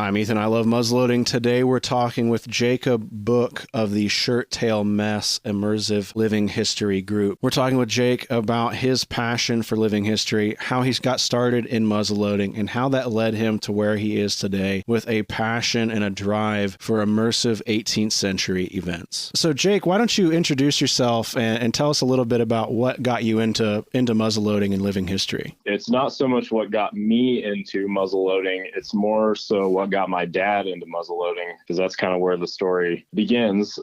I'm Ethan. I love muzzleloading. Today we're talking with Jacob Book of the ShirtTail Mess Immersive Living History Group. We're talking with Jake about his passion for living history, how he's got started in muzzleloading, and how that led him to where he is today with a passion and a drive for immersive 18th century events. So Jake, why don't you introduce yourself and tell us a little bit about what got you into muzzleloading and living history? It's not so much what got me into muzzleloading, it's more so what got my dad into muzzleloading, because that's kind of where the story begins.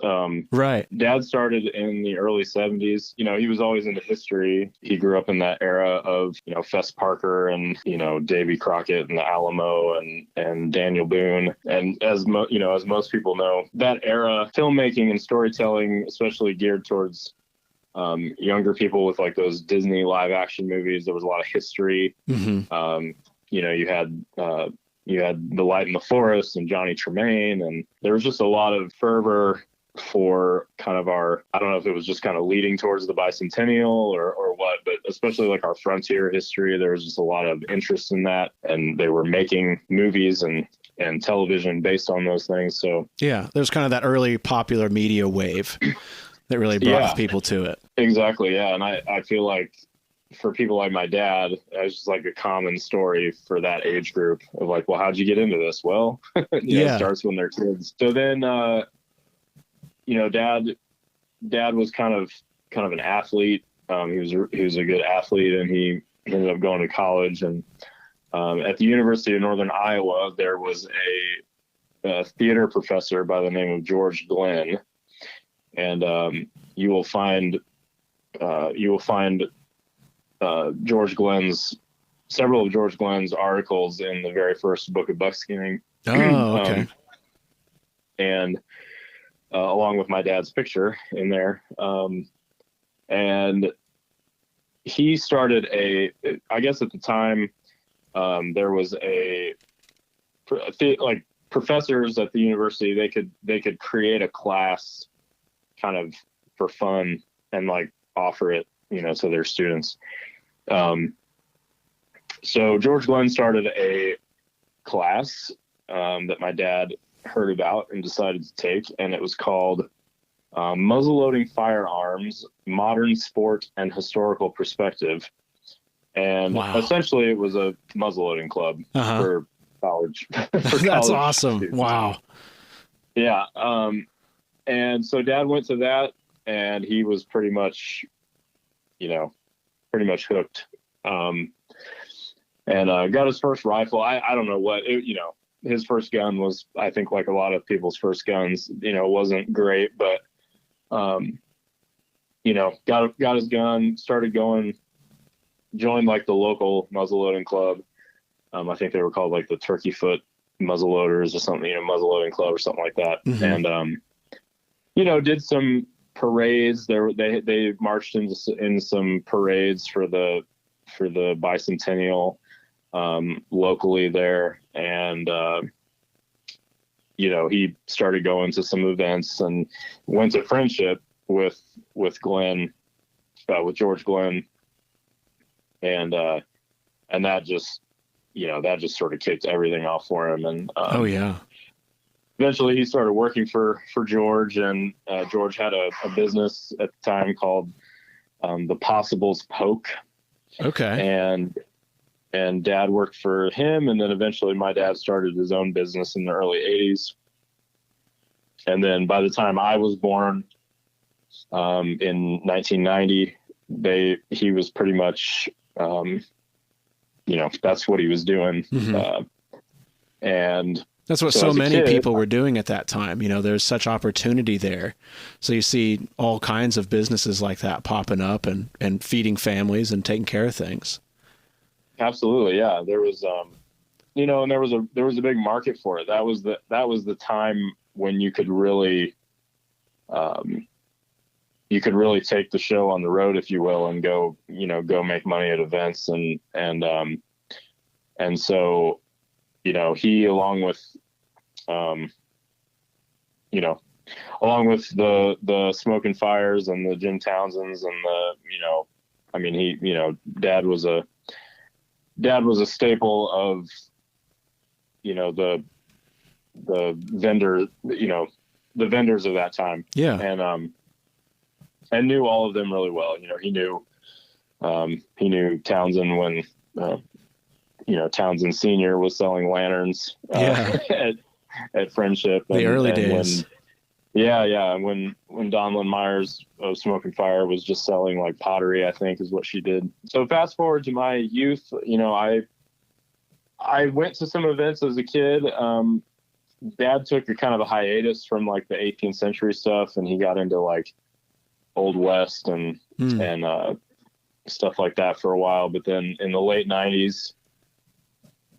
Right. Dad started in the early 70s. You know, he was always into history. He grew up in that era of, Fess Parker and, Davy Crockett and the Alamo and Daniel Boone. And as most people know, that era, filmmaking and storytelling, especially geared towards younger people with like those Disney live action movies, there was a lot of history. Mm-hmm. You had The Light in the Forest and Johnny Tremain, and there was just a lot of fervor for kind of I don't know if it was just kind of leading towards the bicentennial or what, but especially like our frontier history, there was just a lot of interest in that, and they were making movies and television based on those things. So yeah, there's kind of that early popular media wave that really brought people to it. Exactly. Yeah. And I feel like for people like my dad, it's just like a common story for that age group of like, well, how'd you get into this? Well, it starts when they're kids. So then, dad was kind of an athlete. He was a good athlete, and he ended up going to college. And at the University of Northern Iowa, there was a theater professor by the name of George Glenn. And you will find several of George Glenn's articles in the very first book of Buckskinning. Oh, okay. And along with my dad's picture in there. And he started I guess at the time, there was professors at the university, they could create a class kind of for fun and like offer it, to their students. So George Glenn started a class that my dad heard about and decided to take, and it was called Muzzleloading Firearms, Modern Sport and Historical Perspective. And essentially it was a muzzleloading club for college. That's awesome. Students. Wow. Yeah. And so Dad went to that, and he was pretty much hooked. And got his first rifle. I don't know what, his first gun was, I think like a lot of people's first guns, wasn't great, but, got his gun, started going, joined like the local muzzleloading club. I think they were called like the Turkey Foot Muzzleloaders or something, muzzleloading club or something like that. Mm-hmm. And, did some parades. They marched in some parades for the bicentennial locally there, and he started going to some events and went to friendship with Glenn, with George Glenn, and that just sort of kicked everything off for him. And eventually he started working for George, and George had a business at the time called the Possibles Poke. Okay. And Dad worked for him, and then eventually my dad started his own business in the early 80s. And then by the time I was born, in 1990, he was pretty much, that's what he was doing. Mm-hmm. And that's what so many people were doing at that time. There's such opportunity there. So you see all kinds of businesses like that popping up and feeding families and taking care of things. Absolutely. Yeah. There was, and there was a big market for it. That was the time when you could really take the show on the road, if you will, and go make money at events. And so, he, along with the Smoke and Fires and the Jim Townsends and Dad was a staple of, the vendor, the vendors of that time. Yeah. And knew all of them really well. He knew Townsend when, Townsend Senior was selling lanterns at Friendship. The early days. When Donlin Myers of Smoking Fire was just selling like pottery, I think is what she did. So fast forward to my youth, I went to some events as a kid. Dad took a kind of a hiatus from like the 18th century stuff, and he got into like Old West and stuff like that for a while. But then in the late 90s,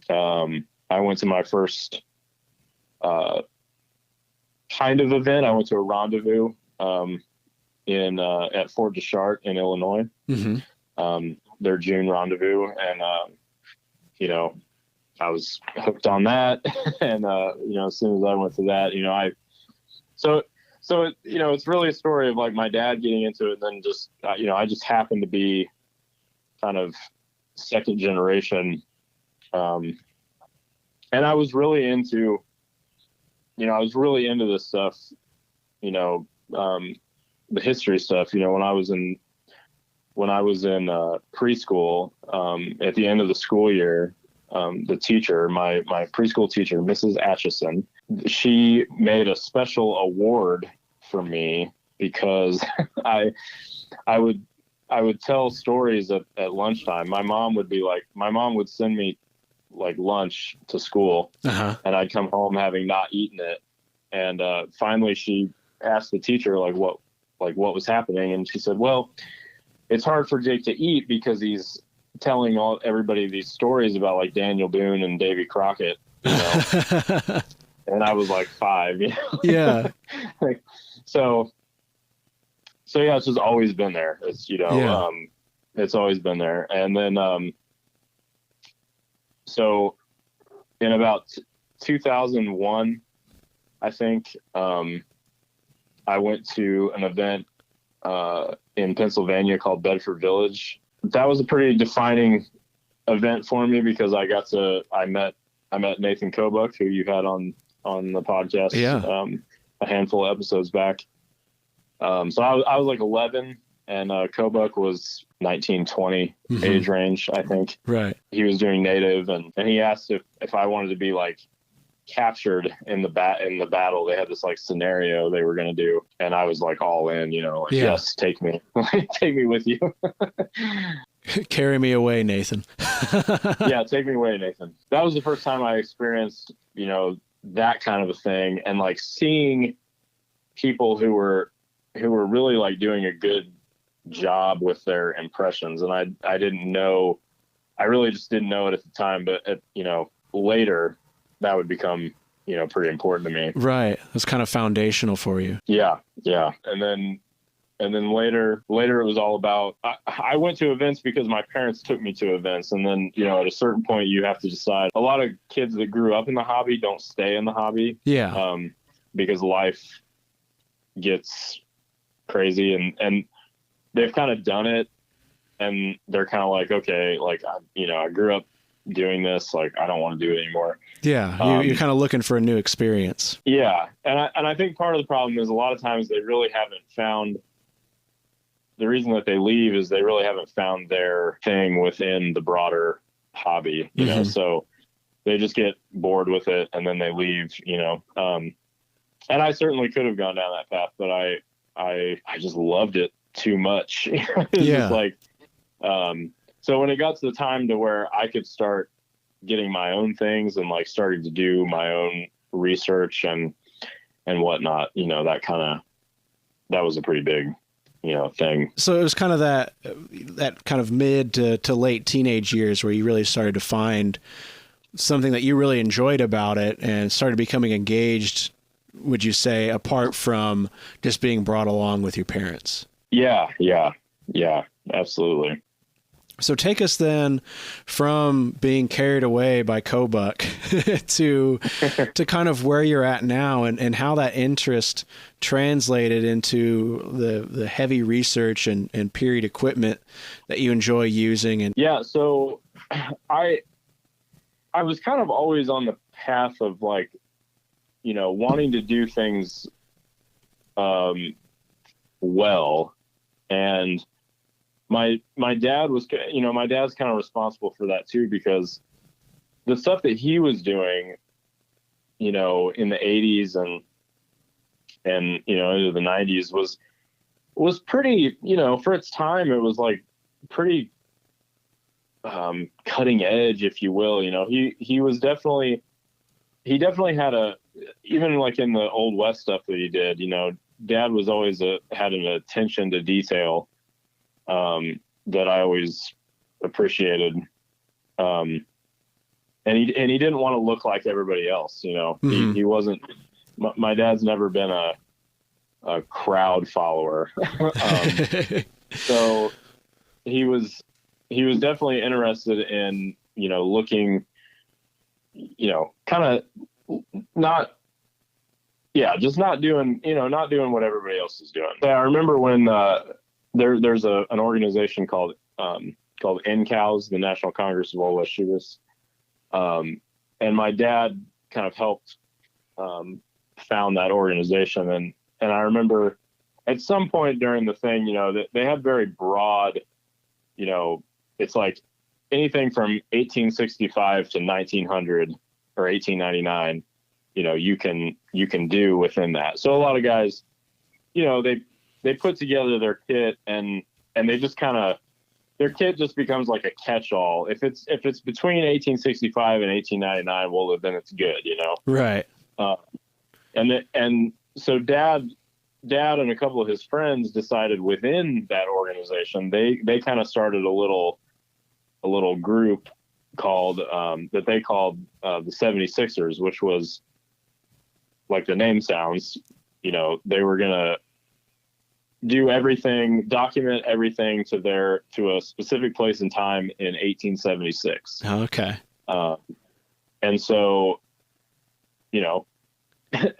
I went to my first kind of event. I went to a rendezvous at Fort Deschartres in Illinois. Mm-hmm. Their June rendezvous, and I was hooked on that. And as soon as I went to that, it's really a story of like my dad getting into it, and then just I just happened to be kind of second generation, and I was really into this stuff, the history stuff. When I was in preschool, at the end of the school year, the teacher, my preschool teacher, Mrs. Atchison, she made a special award for me because I would tell stories at lunchtime. My mom would send me like lunch to school, and I'd come home having not eaten it. And finally she asked the teacher what was happening. And she said, well, it's hard for Jake to eat because he's telling everybody these stories about like Daniel Boone and Davy Crockett, and I was like 5, Yeah. So yeah, it's just always been there. It's, it's always been there. And then, so in about 2001, I think, I went to an event, in Pennsylvania called Bedford Village. That was a pretty defining event for me because I met Nathan Kobuck, who you had on the podcast, a handful of episodes back. So I was like 11, and Kobuck was 19, 20 age range, I think. Right. He was doing native, and he asked if I wanted to be like captured in the battle. They had this like scenario they were going to do, and I was like all in, yes, take me, take me with you. Carry me away, Nathan. Yeah, take me away, Nathan. That was the first time I experienced, that kind of a thing, and like seeing people who were really like doing a good job with their impressions. And I really just didn't know it at the time, but later that would become, pretty important to me. Right. It's kind of foundational for you. Yeah. Yeah. And then later it was all about, I went to events because my parents took me to events. And then, at a certain point you have to decide. A lot of kids that grew up in the hobby don't stay in the hobby. Yeah. Because life gets crazy, and they've kind of done it, and they're kind of like, okay, like, I grew up doing this, like, I don't want to do it anymore. Yeah. You're kind of looking for a new experience. Yeah. And I think part of the problem is a lot of times they really haven't found, the reason that they leave is they really haven't found their thing within the broader hobby, so they just get bored with it and then they leave, and I certainly could have gone down that path, but I just loved it too much. Just like, so when it got to the time to where I could start getting my own things and like starting to do my own research and whatnot, that was a pretty big, thing. So it was kind of that kind of mid to late teenage years where you really started to find something that you really enjoyed about it and started becoming engaged, would you say, apart from just being brought along with your parents? Yeah, absolutely. So take us then from being carried away by Kobuck to kind of where you're at now, and how that interest translated into the heavy research and period equipment that you enjoy using. And yeah, so I was kind of always on the path of like wanting to do things well. And my dad was, my dad's kind of responsible for that too, because the stuff that he was doing, in the 80s and into the 90s was pretty, for its time, it was like pretty cutting edge, if you will. He definitely had even like in the Old West stuff that he did, Dad was always had an attention to detail that I always appreciated. And he didn't want to look like everybody else. Mm-hmm. He wasn't, my dad's never been a crowd follower. So he was definitely interested in, looking, kind of just not doing what everybody else is doing. Yeah, I remember when there's an organization called NCOWS, the National Congress of Old West Shootists. And my dad kind of helped found that organization. And I remember at some point during the thing, that they had very broad, it's like anything from 1865 to 1900 or 1899, you can do within that. So a lot of guys, they put together their kit and they just kind of, their kit just becomes like a catch-all. If it's between 1865 and 1899, well, then it's good, Right. And so dad and a couple of his friends decided within that organization, they kind of started a little group called, that they called, the 76ers, which was like the name sounds, they were going to do everything, document everything to a specific place and time in 1876. Okay. And so,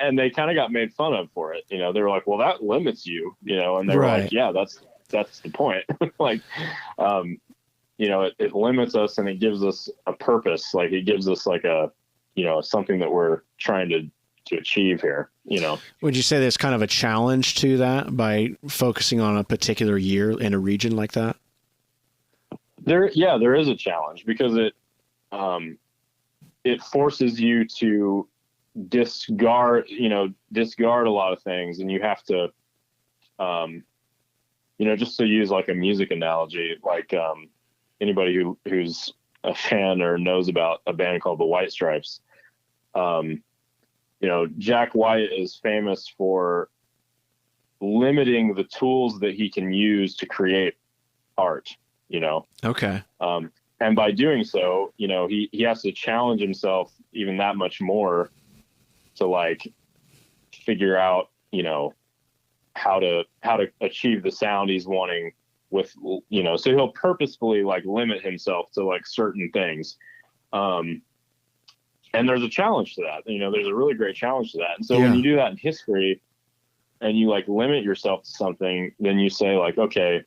and they kind of got made fun of for it. They were like, well, that limits you, and they were like, yeah, that's the point. Like, it limits us and it gives us a purpose. Like it gives us like a, something that we're trying to achieve here, Would you say there's kind of a challenge to that by focusing on a particular year in a region like that? There is a challenge because it forces you to discard a lot of things, and you have to, just to use like a music analogy, like anybody who's a fan or knows about a band called the White Stripes, Jack White is famous for limiting the tools that he can use to create art, Okay. And by doing so, he has to challenge himself even that much more to like figure out, how to achieve the sound he's wanting with, so he'll purposefully like limit himself to like certain things. And there's a challenge to that, there's a really great challenge to that. And so when you do that in history and you like limit yourself to something, then you say like, okay,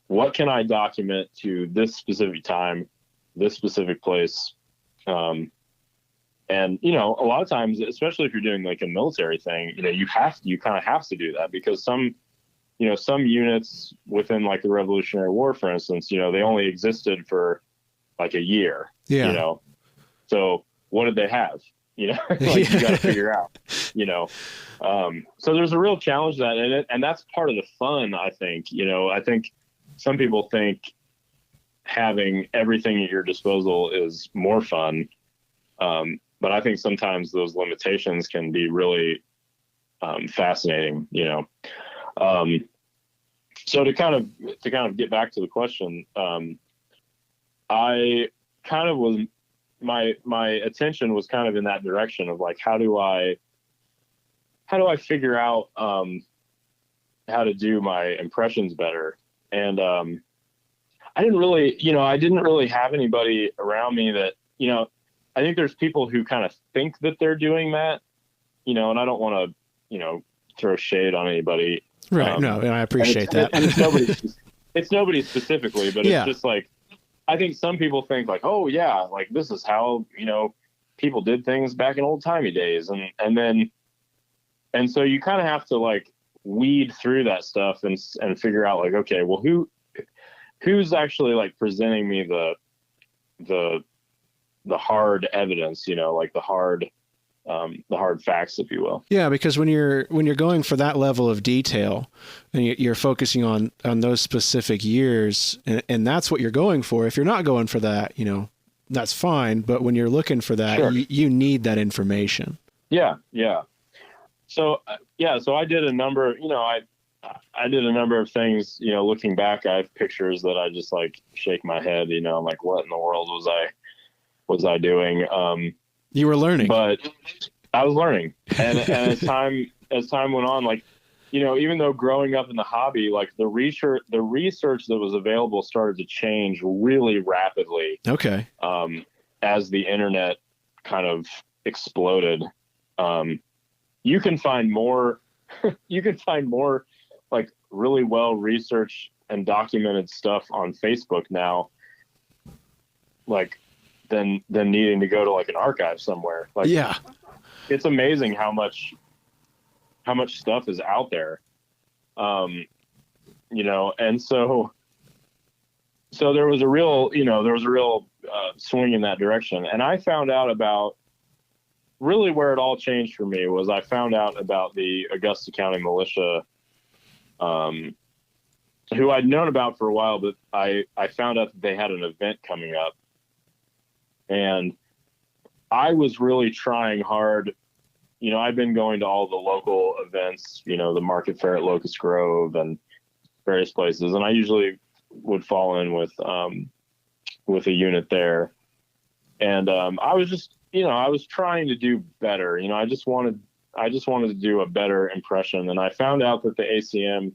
what can I document to this specific time, this specific place? And, a lot of times, especially if you're doing like a military thing, you kind of have to do that because some units within like the Revolutionary War, for instance, they only existed for like a year, so what did they have? You got to figure out, so there's a real challenge to that. And that's part of the fun, I think. I think some people think having everything at your disposal is more fun. But I think sometimes those limitations can be really fascinating, so to kind of get back to the question, I kind of was, my attention was kind of in that direction of like, how do I figure out how to do my impressions better? And I didn't really have anybody around me that, I think there's people who kind of think that they're doing that, and I don't want to, throw shade on anybody. Right. No, and I appreciate that. And it's nobody specifically, but it's just like, I think some people think like, oh yeah, like this is how, people did things back in old timey days. And so you kind of have to like weed through that stuff and figure out like, okay, well, who's actually like presenting me the hard evidence, like the hard facts, if you will. Yeah, because when you're going for that level of detail and you're focusing on those specific years, and that's what you're going for. If you're not going for that, that's fine. But when you're looking for that, Sure. you need that information. Yeah. So I did a number, I did a number of things, looking back. I have pictures that I just like shake my head, I'm like, what in the world was I doing? You were learning, but I was learning. And as time went on, like, even though growing up in the hobby, like the research that was available started to change really rapidly. Okay. As the internet kind of exploded, you can find more like really well researched and documented stuff on Facebook now, like than needing to go to like an archive somewhere. Like, yeah, it's amazing how much stuff is out there. And so there was a real swing in that direction. And I found out about really where it all changed for me was I found out about the Augusta County Militia, who I'd known about for a while, but I found out that they had an event coming up, and I was really trying hard. I've been going to all the local events, the market fair at Locust Grove and various places. And I usually would fall in with a unit there. And I was just, I was trying to do better. I just wanted to do a better impression. And I found out that the ACM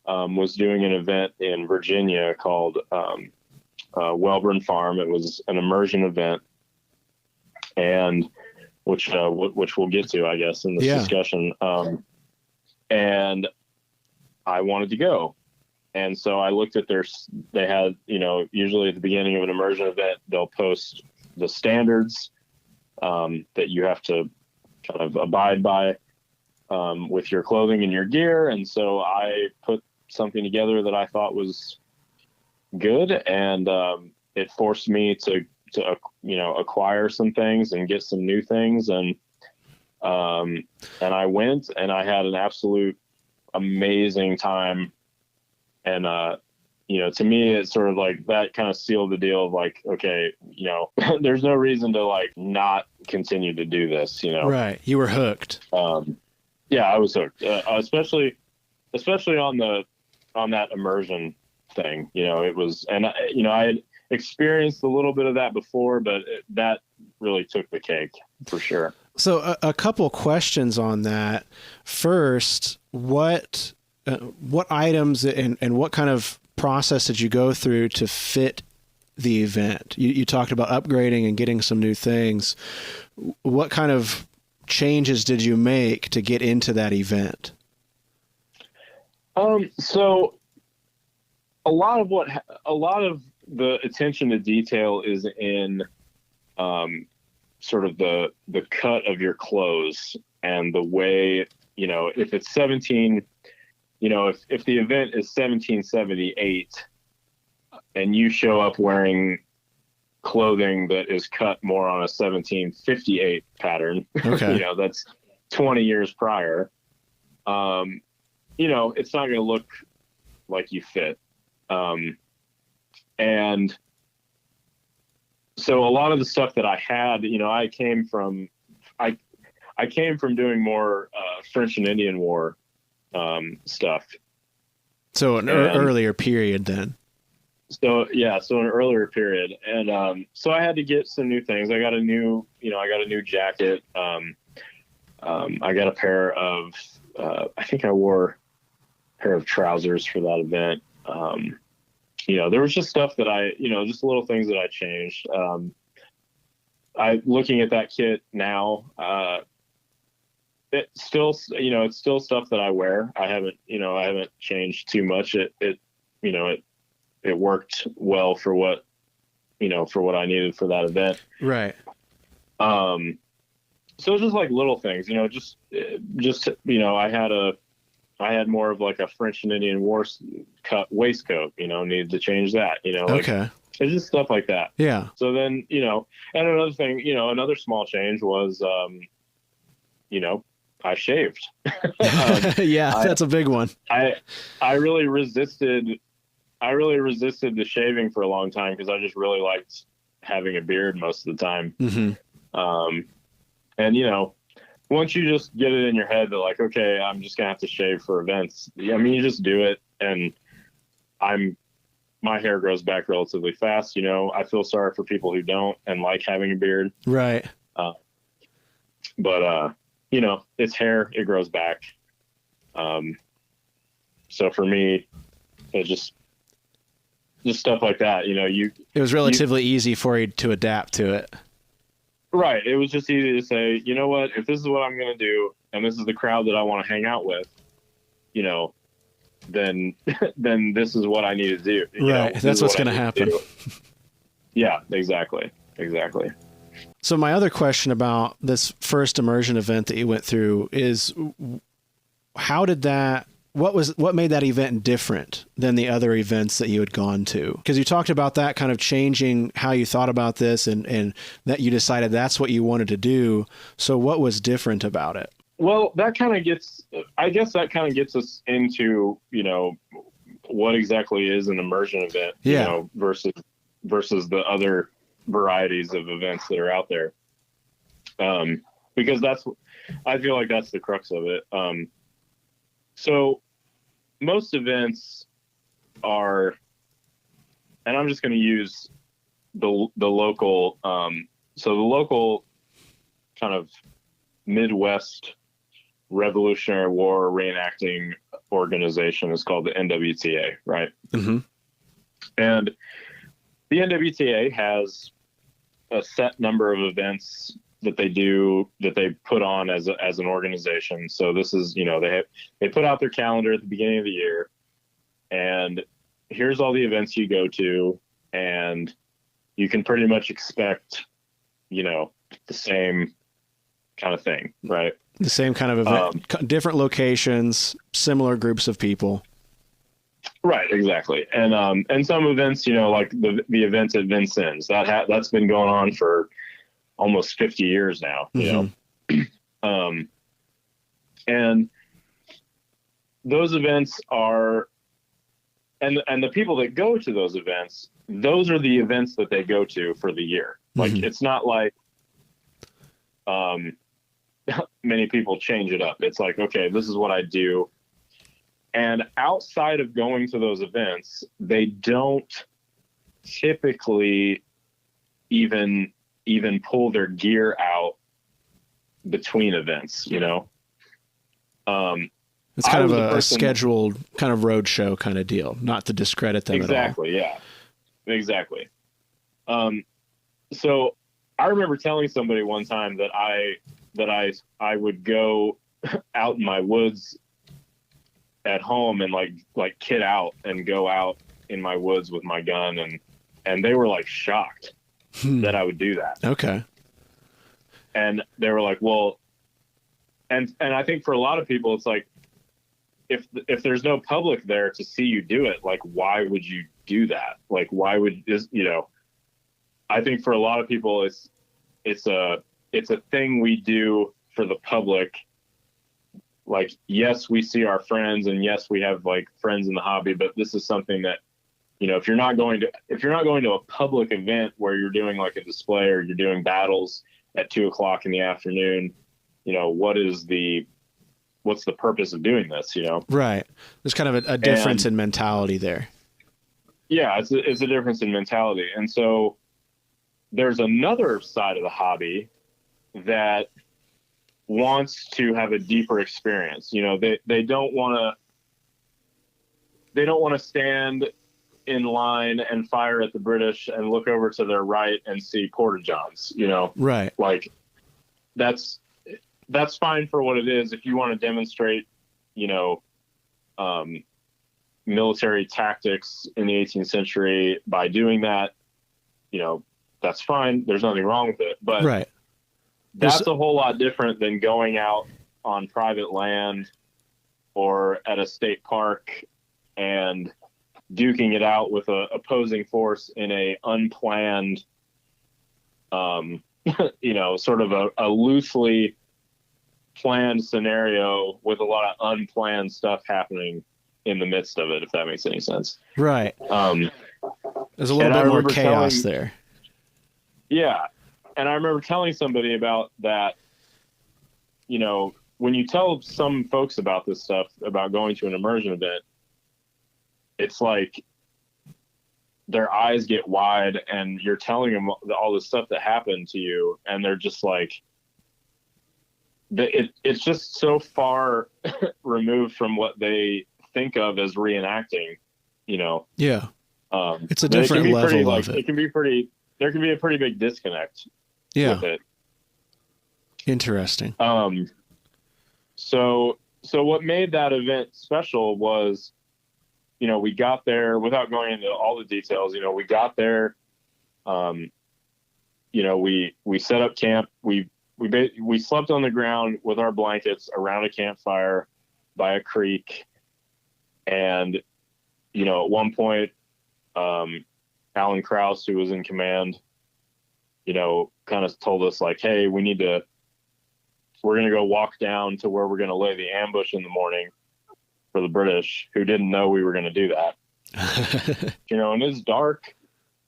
was doing an event in Virginia called Wilburn Farm. It was an immersion event, and which we'll get to, I guess, in this discussion. And I wanted to go. And so I looked at they had, usually at the beginning of an immersion event, they'll post the standards that you have to kind of abide by with your clothing and your gear. And so I put something together that I thought was good. And it forced me to acquire some things and get some new things. And I went and I had an absolute amazing time. And, to me, it's sort of like that kind of sealed the deal of like, okay, there's no reason to like not continue to do this, Right. You were hooked. Yeah, I was hooked, especially on that immersion thing. It was, and I had experienced a little bit of that before, but that really took the cake for sure. So a couple questions on that. First, what items and what kind of process did you go through to fit the event? You talked about upgrading and getting some new things. What kind of changes did you make to get into that event? So a lot of the attention to detail is in sort of the cut of your clothes and the way, if it's 17, if the event is 1778 and you show up wearing clothing that is cut more on a 1758 pattern, okay. That's 20 years prior, it's not going to look like you fit. And so a lot of the stuff that I had, I came from doing more French and Indian War stuff. So an earlier period then. So an earlier period. And so I had to get some new things. I got a new jacket. I got a pair of I think I wore a pair of trousers for that event. There was just stuff that just little things that I changed. Looking at that kit now, it's still stuff that I wear. I haven't changed too much. It worked well for what for what I needed for that event. Right. So it's just like little things, just I had more of like a French and Indian War cut waistcoat, needed to change that, Okay. It's just stuff like that. Yeah. So then, and another thing, another small change was, I shaved. Yeah, that's a big one. I really resisted the shaving for a long time because I just really liked having a beard most of the time. Mm-hmm. And once you just get it in your head that like, okay, I'm just gonna have to shave for events. I mean, you just do it, and my hair grows back relatively fast. I feel sorry for people who don't and like having a beard. Right. But it's hair; it grows back. So for me, it just stuff like that. It was relatively easy for you to adapt to it. Right. It was just easy to say, you know what, if this is what I'm going to do, and this is the crowd that I want to hang out with, then this is what I need to do. Right. That's what's going to happen. Yeah, exactly. So my other question about this first immersion event that you went through is what made that event different than the other events that you had gone to? Because you talked about that kind of changing how you thought about this and that you decided that's what you wanted to do. So what was different about it? Well, that kind of gets us into, what exactly is an immersion event, versus the other varieties of events that are out there. Because I feel like that's the crux of it. So most events are, and I'm just going to use the local, so the local kind of Midwest Revolutionary War reenacting organization is called the NWTA, right? Mm-hmm. And the NWTA has a set number of events that they put on as an organization. So this is, they put out their calendar at the beginning of the year, and here's all the events you go to, and you can pretty much expect, the same kind of thing, right? The same kind of event, different locations, similar groups of people. Right, exactly. And some events, like the events at Vincennes, that's been going on for almost 50 years now, Mm-hmm. And those events are, and the people that go to those events, those are the events that they go to for the year. Like, Mm-hmm. It's not like, many people change it up. It's like, okay, this is what I do. And outside of going to those events, they don't typically even pull their gear out between events, It's kind of a scheduled kind of road show kind of deal, not to discredit them exactly, at all. Yeah, exactly. So I remember telling somebody one time that I would go out in my woods at home and like kid out and go out in my woods with my gun, and they were like shocked that I would do that. Okay. And they were like, well, and I think for a lot of people, it's like, if there's no public there to see you do it, like, why would you do that? Like, why would this, I think for a lot of people, it's a thing we do for the public. Like, yes, we see our friends, and yes, we have like friends in the hobby, but this is something that, if you're not going to a public event where you're doing like a display or you're doing battles at 2:00 in the afternoon, what's the purpose of doing this? Right. There's kind of a difference in mentality there. Yeah, it's a difference in mentality. And so there's another side of the hobby that wants to have a deeper experience. They don't want to stand in line and fire at the British and look over to their right and see porta-johns, Right. Like, that's fine for what it is. If you want to demonstrate, military tactics in the 18th century by doing that, that's fine. There's nothing wrong with it. But right. that's a whole lot different than going out on private land or at a state park and duking it out with a opposing force in a unplanned, sort of a loosely planned scenario with a lot of unplanned stuff happening in the midst of it, if that makes any sense. Right. There's a little bit more chaos there. Yeah. And I remember telling somebody about that, when you tell some folks about this stuff, about going to an immersion event, it's like their eyes get wide and you're telling them all the stuff that happened to you. And they're just like, it's just so far removed from what they think of as reenacting, Yeah. It's a different level of it. It can be pretty, there can be a pretty big disconnect with it. Interesting. So what made that event special was, we got there without going into all the details. We got there, we set up camp. We slept on the ground with our blankets around a campfire by a creek. And, at one point, Alan Krause, who was in command, kind of told us like, hey, we're going to go walk down to where we're going to lay the ambush in the morning for the British, who didn't know we were going to do that. And it's dark.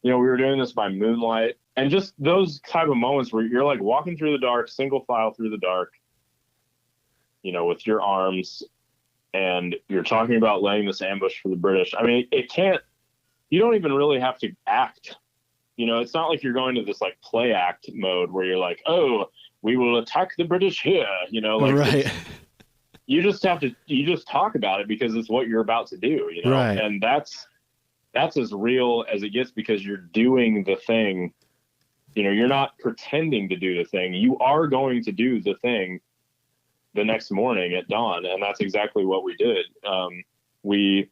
We were doing this by moonlight, and just those type of moments where you're like walking through the dark, single file through the dark, with your arms, and you're talking about laying this ambush for the British. I mean, you don't even really have to act. It's not like you're going to this like play act mode where you're like, oh, we will attack the British here. Right. You just talk about it because it's what you're about to do, Right. And that's as real as it gets because you're doing the thing. You're not pretending to do the thing. You are going to do the thing the next morning at dawn. And that's exactly what we did. We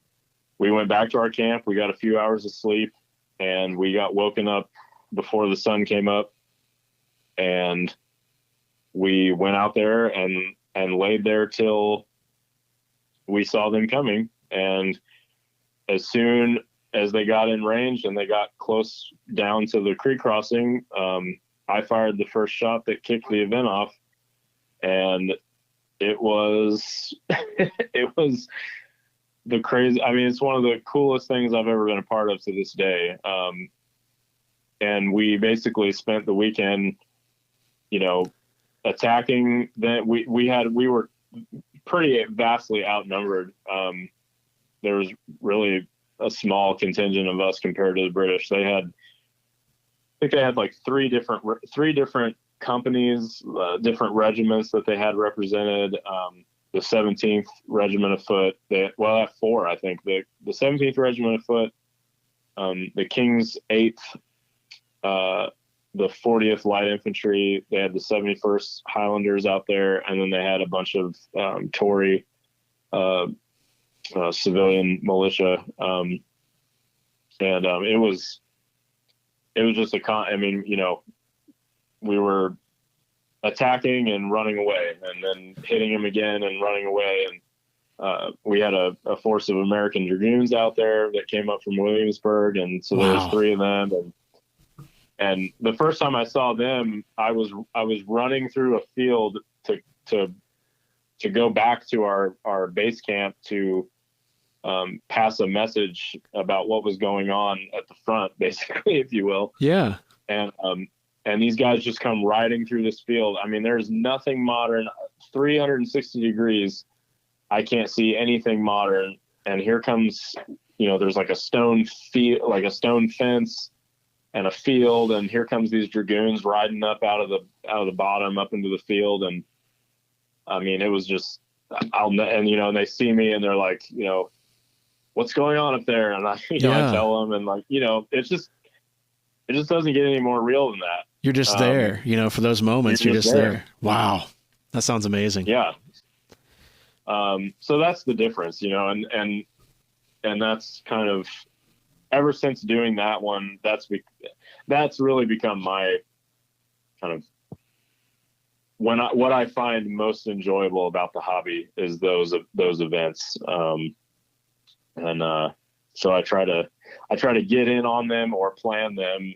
went back to our camp. We got a few hours of sleep and we got woken up before the sun came up, and we went out there and laid there till we saw them coming. And as soon as they got in range and they got close down to the creek crossing, I fired the first shot that kicked the event off. And it was, the crazy, I mean, it's one of the coolest things I've ever been a part of to this day. And we basically spent the weekend, attacking that we were pretty vastly outnumbered. There was really a small contingent of us compared to the British. I think they had like three different companies, different regiments that they had represented. The 17th Regiment of Foot, they have four, I think. The 17th Regiment of Foot, the King's 8th, the 40th Light Infantry, they had the 71st Highlanders out there, and then they had a bunch of Tory civilian militia. It was just we were attacking and running away and then hitting him again and running away. And we had a force of American Dragoons out there that came up from Williamsburg. And so there was three of them. And the first time I saw them, I was running through a field to go back to our base camp to pass a message about what was going on at the front, basically, if you will. Yeah. And these guys just come riding through this field. I mean, there's nothing modern. 360 degrees, I can't see anything modern. And here comes, there's like a stone fence and a field, and here comes these dragoons riding up out of the bottom up into the field. And I mean, it was just, and they see me and they're like, what's going on up there? And I tell them, and like, it just doesn't get any more real than that. You're just there, for those moments, you're just there. Wow. That sounds amazing. Yeah. So that's the difference, and that's kind of, ever since doing that one, that's really become my kind of what I find most enjoyable about the hobby is those events. So I try to get in on them or plan them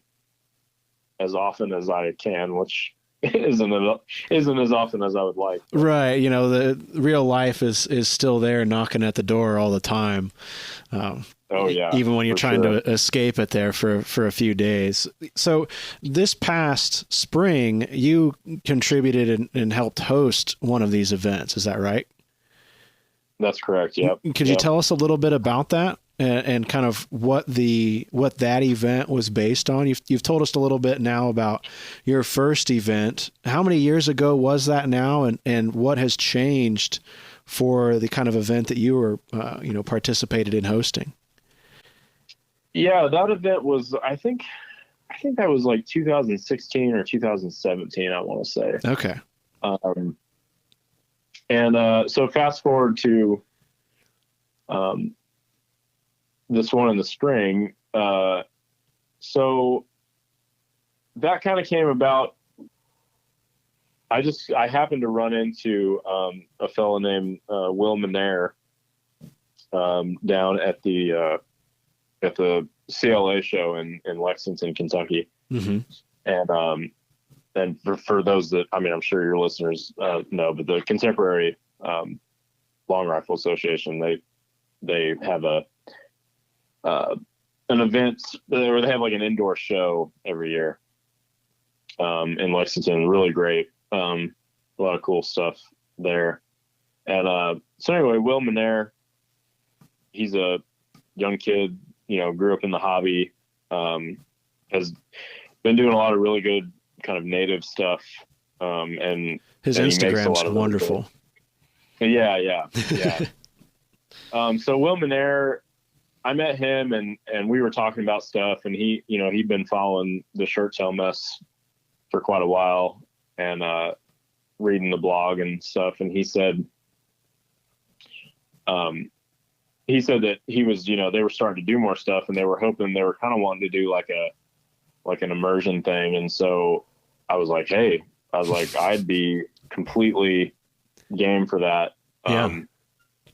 as often as I can, which isn't as often as I would like. Right. You know, the real life is still there knocking at the door all the time. Oh yeah. Even when you're trying to escape it there for a few days. So this past spring, you contributed and helped host one of these events. Is that right? That's correct. Yep. Could you tell us a little bit about that and kind of what that event was based on? You've told us a little bit now about your first event. How many years ago was that now, and what has changed for the kind of event that you were participated in hosting? Yeah, that event was I think that was like 2016 or 2017. I want to say. Okay. So fast forward to this one in the spring. So that kind of came about. I happened to run into a fellow named Will Minair down at the CLA show in Lexington, Kentucky. Mm-hmm. And for those that, I mean, I'm sure your listeners know, but the Contemporary Long Rifle Association, they have an event where they have like an indoor show every year in Lexington. Really great. A lot of cool stuff there. And so anyway, Will Minair, he's a young kid, grew up in the hobby, has been doing a lot of really good kind of native stuff. And his Instagram's wonderful. Yeah. So Will Minair, I met him and we were talking about stuff, and he'd been following the ShirtTail mess for quite a while and reading the blog and stuff. And he said that he was, they were starting to do more stuff, and they were hoping, they were kind of wanting to do like an immersion thing. And so I was like, I'd be completely game for that. Yeah.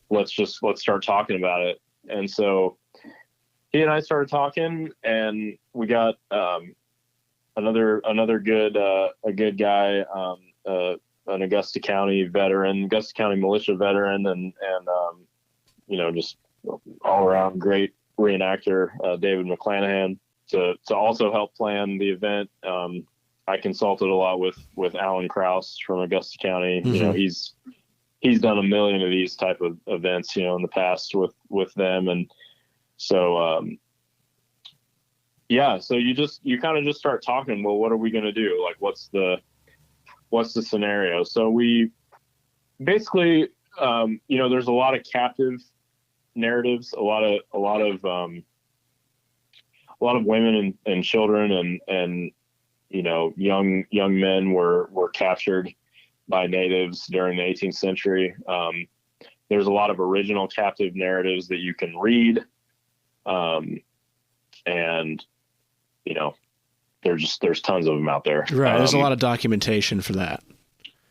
Let's start talking about it. And so he and I started talking, and we got another good guy, an Augusta County veteran, Augusta County Militia veteran, and just all around great reenactor, David McClanahan, to also help plan the event. I consulted a lot with Alan Krause from Augusta County. Mm-hmm. He's done a million of these type of events, in the past with them. And so, so you kind of just start talking, well, what are we going to do? Like, what's the scenario? So we basically, there's a lot of captive narratives, a lot of women and children and young men were captured by natives during the 18th century. There's a lot of original captive narratives that you can read. And there's tons of them out there. Right. There's a lot of documentation for that.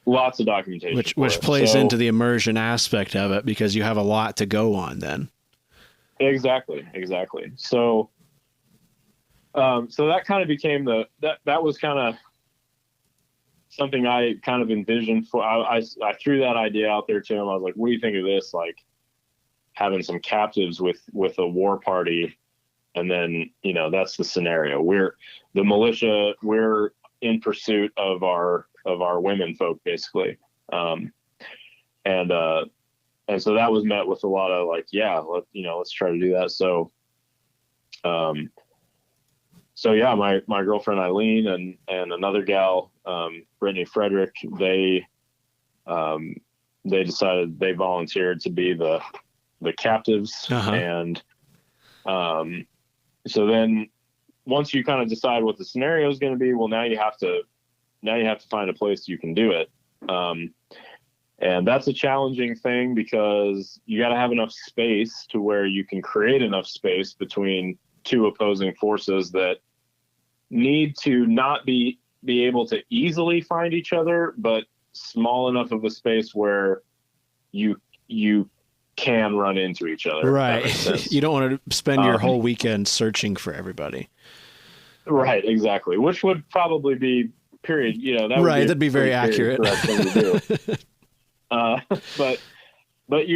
Lots of documentation. Which plays into the immersion aspect of it, because you have a lot to go on then. Exactly. So that kind of became that was kind of something I kind of envisioned for. I threw that idea out there to him. I was like, what do you think of this? Like having some captives with a war party. And then, that's the scenario. We're the militia. We're in pursuit of our women folk, basically. And so that was met with a lot of like, let's try to do that. So, my girlfriend Eileen and another gal, Brittany Frederick, they decided, they volunteered to be the captives. Uh-huh. And so then once you kind of decide what the scenario is going to be, well, now you have to find a place you can do it. And that's a challenging thing, because you got to have enough space to where you can create enough space between two opposing forces that need to not be able to easily find each other, but small enough of a space where you can run into each other. Right. You don't want to spend your whole weekend searching for everybody. Right, exactly. Which would probably be period. That'd be very accurate. But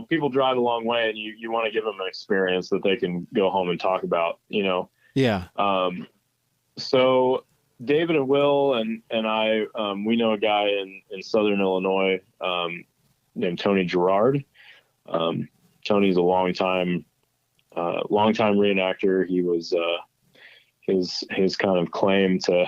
people drive a long way, and you want to give them an experience that they can go home and talk about. Yeah. So David and Will and I, we know a guy in Southern Illinois named Tony Gerard. Tony's a longtime reenactor. He was his kind of claim to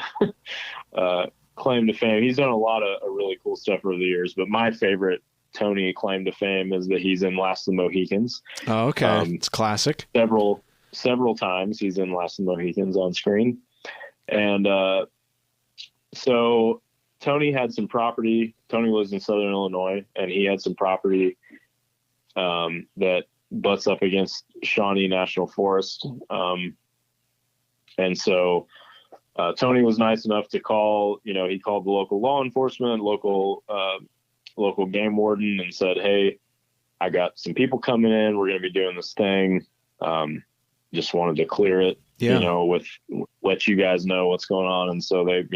fame. He's done a lot of really cool stuff over the years, but my favorite Tony claim to fame is that he's in Last of the Mohicans. Oh, okay. It's classic. Several times he's in Last of the Mohicans on screen. And so Tony had some property. Tony lives in Southern Illinois, and he had some property that butts up against Shawnee National Forest. And so Tony was nice enough to call, he called the local law enforcement, local game warden, and said, "Hey, I got some people coming in. We're going to be doing this thing. Just wanted to clear it, let you guys know what's going on." And so they've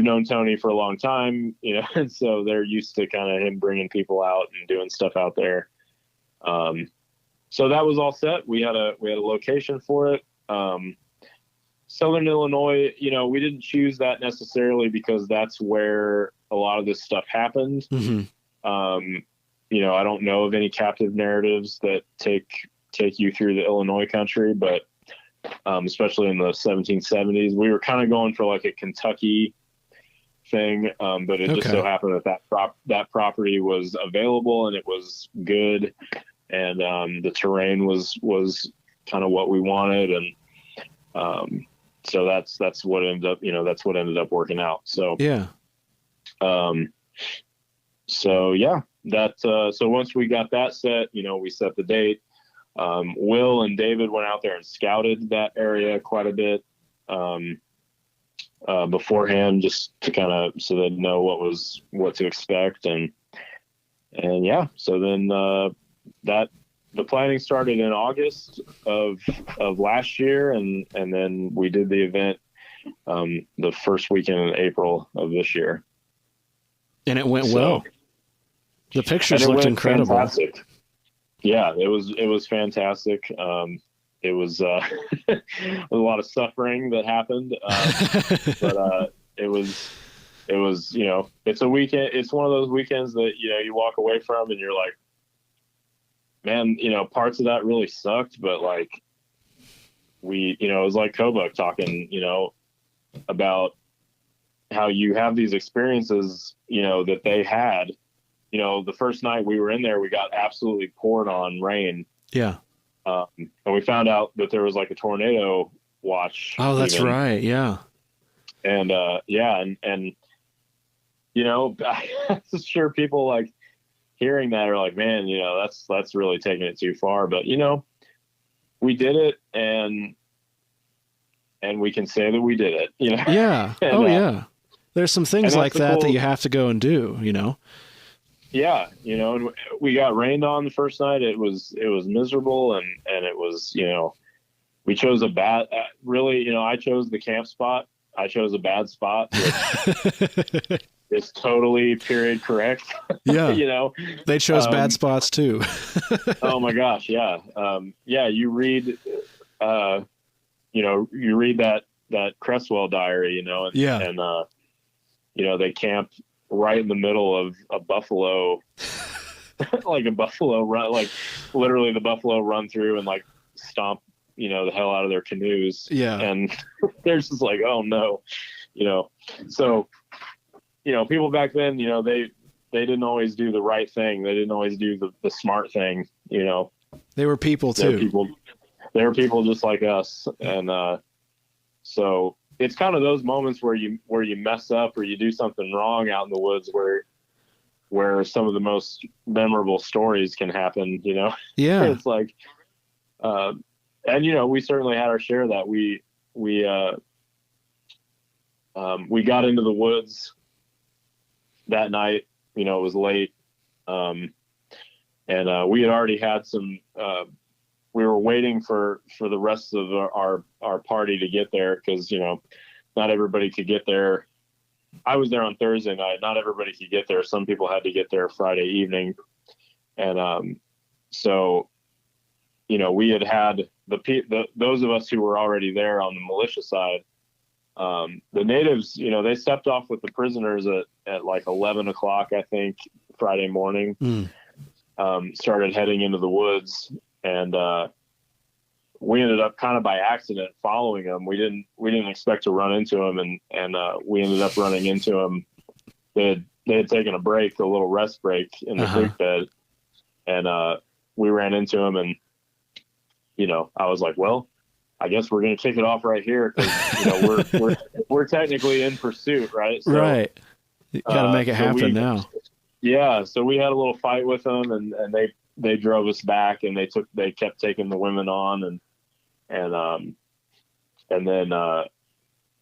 known Tony for a long time, and so they're used to kind of him bringing people out and doing stuff out there. So that was all set. We had a location for it. Southern Illinois, we didn't choose that necessarily because that's where a lot of this stuff happened. Mm-hmm. I don't know of any captive narratives that take you through the Illinois country, but especially in the 1770s, we were kind of going for like a Kentucky thing, but it just so happened that property was available and it was good, and the terrain was kind of what we wanted, and so that's what ended up working out. So yeah. So once we got that set, we set the date. Will and David went out there and scouted that area quite a bit beforehand, just to kind of so they'd know what to expect, and yeah. So then the planning started in August of last year, and then we did the event the first weekend in April of this year. And it went well. The pictures looked incredible. Fantastic. Yeah, it was fantastic. It was a lot of suffering that happened, but it was it's a weekend. It's one of those weekends that you walk away from and you're like, man, parts of that really sucked, but like it was like Kobuck talking, about how you have these experiences, that they had. The first night we were in there, we got absolutely poured on rain. Yeah. And we found out that there was like a tornado watch. Oh, that's right. Yeah. And, and I'm sure people like hearing that are like, man, that's really taking it too far. But, we did it, and we can say that we did it, Yeah. And, yeah. There's some things like that you have to go and do, Yeah. And we got rained on the first night. It was miserable. And it was, we chose a bad, really, I chose the camp spot. I chose a bad spot. It's totally period correct. Yeah. They chose bad spots too. Oh my gosh. Yeah. Yeah. You read, you read that Cresswell diary, and, yeah. And, they camped right in the middle of a buffalo, like a buffalo run, like literally the buffalo run through and like stomp, the hell out of their canoes. Yeah. And they're just like, oh no, so, people back then, they didn't always do the right thing. They didn't always do the smart thing, They were people too. They were people just like us. And, so it's kind of those moments where you mess up or you do something wrong out in the woods where some of the most memorable stories can happen, Yeah. It's like, and we certainly had our share of that. We we got into the woods that night. You know, it was late. And we had already had some, we were waiting for the rest of our party to get there. Cause you know, not everybody could get there. I was there on Thursday night. Not everybody could get there. Some people had to get there Friday evening. And, so, you know, we had those of us who were already there on the militia side, the natives, you know, they stepped off with the prisoners at like 11 o'clock, I think, Friday morning, started heading into the woods. And, we ended up kind of by accident following them. We didn't expect to run into them. And we ended up running into them. They had taken a little rest break in the creek bed. And, we ran into them, and, you know, I was like, well, I guess we're going to kick it off right here. Cause you know, we're technically in pursuit. Right. So, right. You got to make it happen now. Yeah. So we had a little fight with them, and they drove us back, and they kept taking the women on, and then,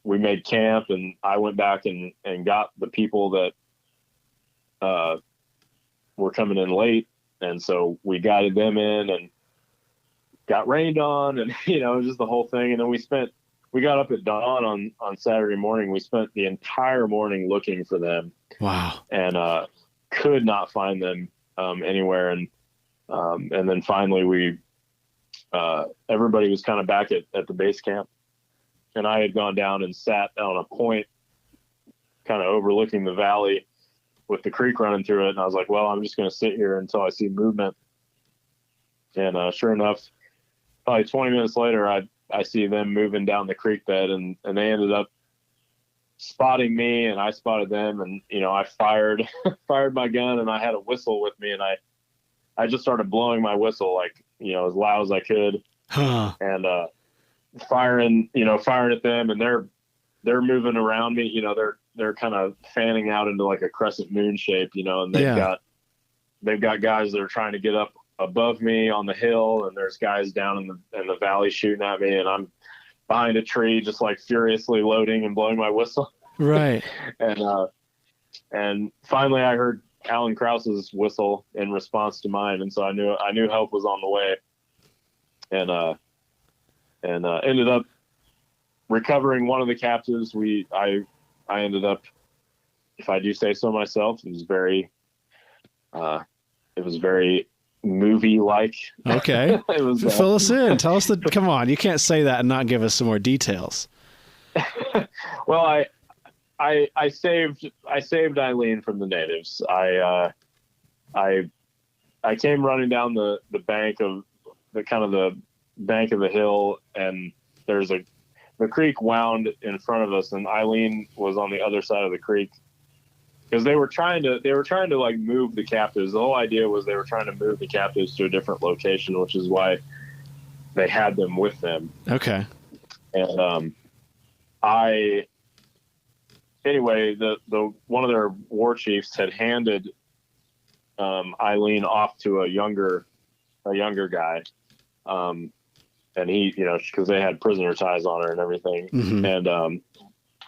we made camp, and I went back and got the people that, were coming in late. And so we guided them in and got rained on, and, you know, just the whole thing. And then we got up at dawn on Saturday morning. We spent the entire morning looking for them. Wow. And, could not find them, anywhere. And then finally everybody was kind of back at the base camp, and I had gone down and sat on a point kind of overlooking the valley with the creek running through it. And I was like, well, I'm just going to sit here until I see movement. And sure enough, probably 20 minutes later, I see them moving down the creek bed, and they ended up spotting me, and I spotted them. And, you know, I fired my gun, and I had a whistle with me, and I just started blowing my whistle, like, you know, as loud as I could, and firing at them, and they're moving around me. You know, they're kind of fanning out into like a crescent moon shape, you know, and they've got guys that are trying to get up above me on the hill, and there's guys down in the valley shooting at me, and I'm behind a tree just like furiously loading and blowing my whistle. Right. And finally I heard Alan Krause's whistle in response to mine, and so I knew help was on the way, and ended up recovering one of the captives. I ended up, if I do say so myself, it was very movie-like. Okay. It was, fill us in. Tell us come on, you can't say that and not give us some more details. Well, I saved Eileen from the natives. I came running down the bank of the bank of the hill, and the creek wound in front of us, and Eileen was on the other side of the creek, because they were trying to like move the captives. The whole idea was they were trying to move the captives to a different location, which is why they had them with them. Okay. And anyway, the one of their war chiefs had handed Eileen off to a younger guy, and he, you know, because they had prisoner ties on her and everything. Mm-hmm. And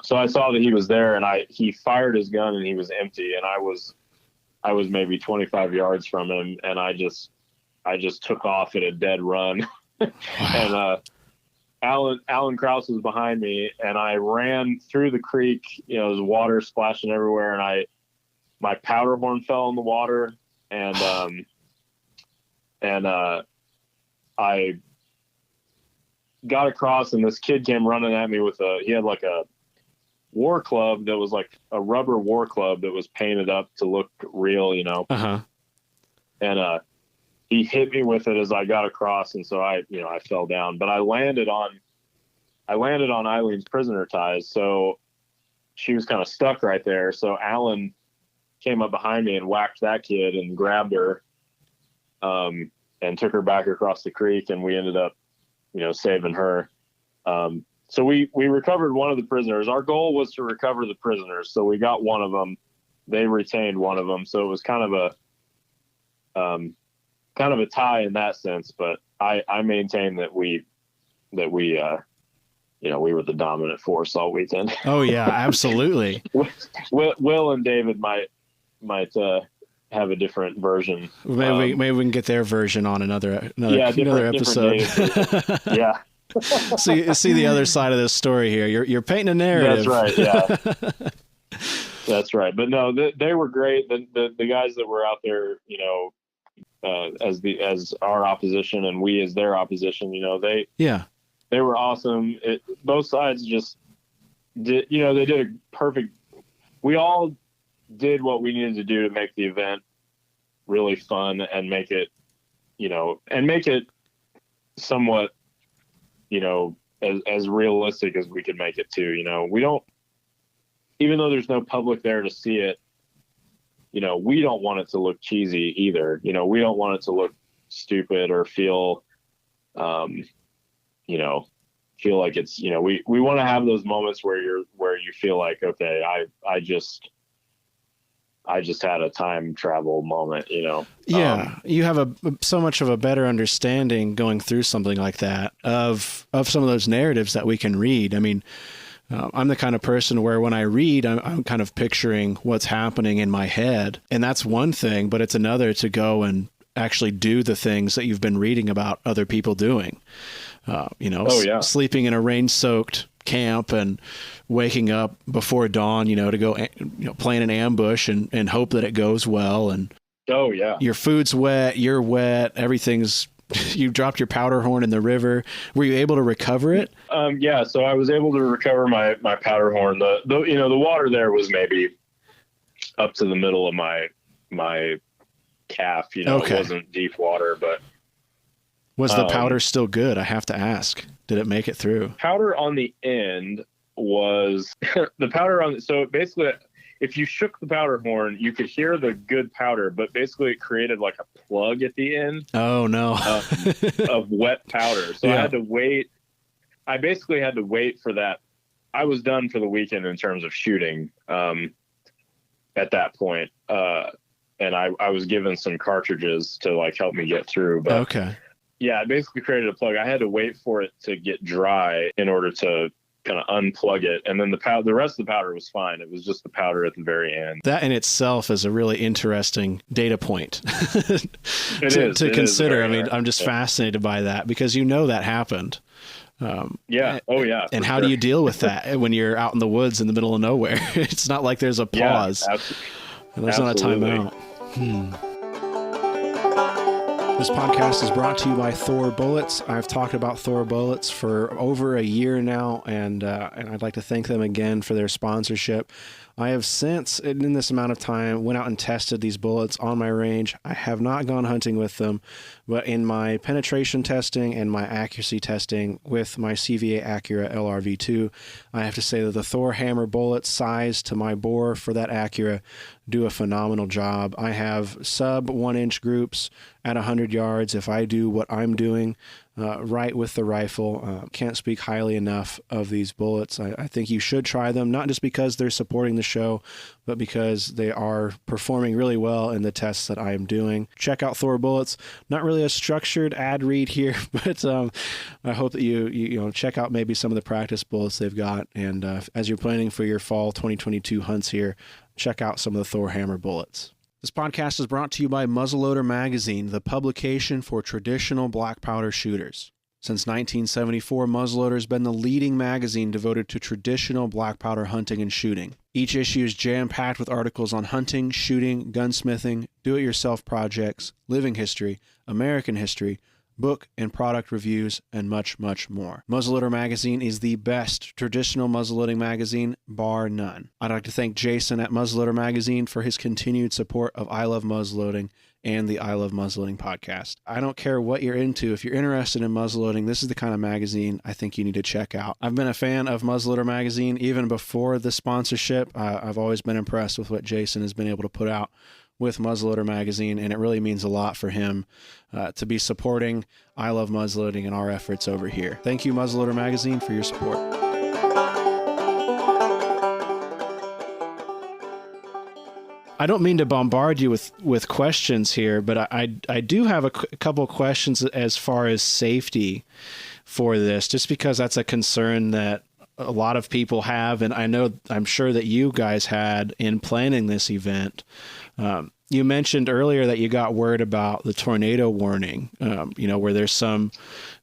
so I saw that he was there, and he fired his gun, and he was empty, and I was maybe 25 yards from him, and I just took off at a dead run. Wow. And Alan Krause was behind me, and I ran through the creek. You know, there's water splashing everywhere, and my powder horn fell in the water, and I got across, and this kid came running at me he had like a war club that was like a rubber war club that was painted up to look real, you know. And he hit me with it as I got across, and so I fell down, but I landed on Eileen's prisoner ties, so she was kind of stuck right there. So Alan came up behind me and whacked that kid and grabbed her, and took her back across the creek, and we ended up, you know, saving her. So we recovered one of the prisoners. Our goal was to recover the prisoners, so we got one of them. They retained one of them, so it was kind of a tie in that sense. But I maintain that we we were the dominant force all weekend. Oh yeah, absolutely. Will and David might have a different version. Maybe we can get their version on another episode. Yeah. See the other side of this story here. You're painting a narrative. That's right. Yeah. That's right. But no, they were great. The guys that were out there, as our opposition and we as their opposition, they were awesome. Both sides just did, they did a perfect. We all did what we needed to do to make the event really fun and make it, somewhat, as realistic as we could make it too. We don't, even though there's no public there to see it, we don't want it to look cheesy either. We don't want it to look stupid or feel like it's, we want to have those moments where you feel like, okay, I just had a time travel moment, Yeah. You have so much of a better understanding going through something like that of some of those narratives that we can read. I mean, I'm the kind of person where when I read, I'm kind of picturing what's happening in my head. And that's one thing, but it's another to go and actually do the things that you've been reading about other people doing. Sleeping in a rain-soaked camp and waking up before dawn, to go, plan an ambush and hope that it goes well. And your food's wet, you're wet, everything's, you dropped your powder horn in the river. Were you able to recover it? So I was able to recover my powder horn. The water there was maybe up to the middle of my calf. Okay. It wasn't deep water, but was the powder still good? I have to ask. Did it make it through? Powder on the end was the powder on. So basically, if you shook the powder horn, you could hear the good powder, but basically it created like a plug at the end. Oh no! Of wet powder. So I had to wait. I basically had to wait for that. I was done for the weekend in terms of shooting at that point. And I was given some cartridges to like help me get through. But okay. Yeah, I basically created a plug. I had to wait for it to get dry in order to kind of unplug it, and then the rest of the powder was fine. It was just the powder at the very end. That in itself is a really interesting data point to consider. I mean, I'm just fascinated by that because that happened. Oh yeah. And how do you deal with that when you're out in the woods in the middle of nowhere? It's not like there's a pause. Yeah, there's not a timeout. This podcast is brought to you by Thor Bullets. I've talked about Thor Bullets for over a year now, and I'd like to thank them again for their sponsorship. I have since, in this amount of time, went out and tested these bullets on my range. I have not gone hunting with them, but in my penetration testing and my accuracy testing with my CVA Accura LRV2, I have to say that the Thor hammer bullets sized to my bore for that Accura do a phenomenal job. I have sub 1 inch groups at 100 yards if I do what I'm doing right with the rifle. Can't speak highly enough of these bullets. I think you should try them, not just because they're supporting the show, but because they are performing really well in the tests that I am doing. Check out Thor Bullets. Not really a structured ad read here, but I hope that you check out maybe some of the practice bullets they've got. And as you're planning for your fall 2022 hunts here, check out some of the Thor hammer bullets. This podcast is brought to you by Muzzleloader Magazine, the publication for traditional black powder shooters. Since 1974, Muzzleloader has been the leading magazine devoted to traditional black powder hunting and shooting. Each issue is jam-packed with articles on hunting, shooting, gunsmithing, do-it-yourself projects, living history, American history, book and product reviews, and much, much more. Muzzleloader Magazine is the best traditional muzzleloading magazine, bar none. I'd like to thank Jason at Muzzleloader Magazine for his continued support of I Love Muzzleloading and the I Love Muzzleloading podcast. I don't care what you're into. If you're interested in muzzleloading, this is the kind of magazine I think you need to check out. I've been a fan of Muzzleloader Magazine even before the sponsorship. I've always been impressed with what Jason has been able to put out with Muzzleloader Magazine, and it really means a lot for him to be supporting I Love Muzzleloading and our efforts over here. Thank you, Muzzleloader Magazine, for your support. I don't mean to bombard you with questions here, but I do have a couple questions as far as safety. for this, just because that's a concern that a lot of people have. And I'm sure that you guys had in planning this event. You mentioned earlier that you got word about the tornado warning, where there's some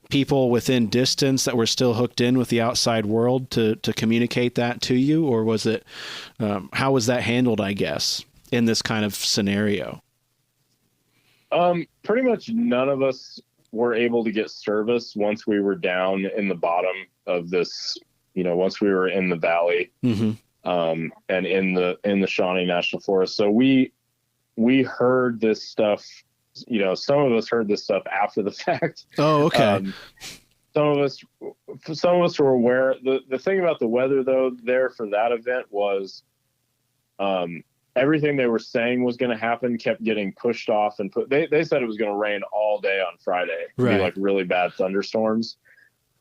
people within distance that were still hooked in with the outside world to communicate that to you, or was it, how was that handled, I guess, in this kind of scenario? Pretty much none of us were able to get service once we were down in the bottom of this, once we were in the valley, and in the Shawnee National Forest. So we heard this stuff, some of us heard this stuff after the fact. Oh, okay. Some of us were aware. The thing about the weather though, there for that event was, everything they were saying was going to happen kept getting pushed off and they said it was going to rain all day on Friday. Right. Be like really bad thunderstorms.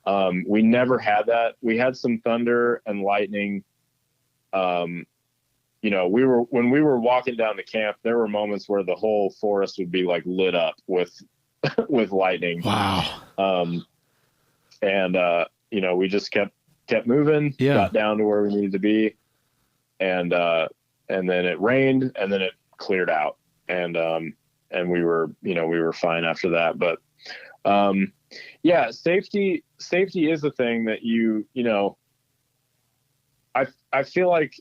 We never had that. We had some thunder and lightning. When we were walking down to camp, there were moments where the whole forest would be like lit up with lightning. Wow. We just kept moving, got down to where we needed to be. And then it rained and then it cleared out and we were fine after that. But, safety is a thing that I feel like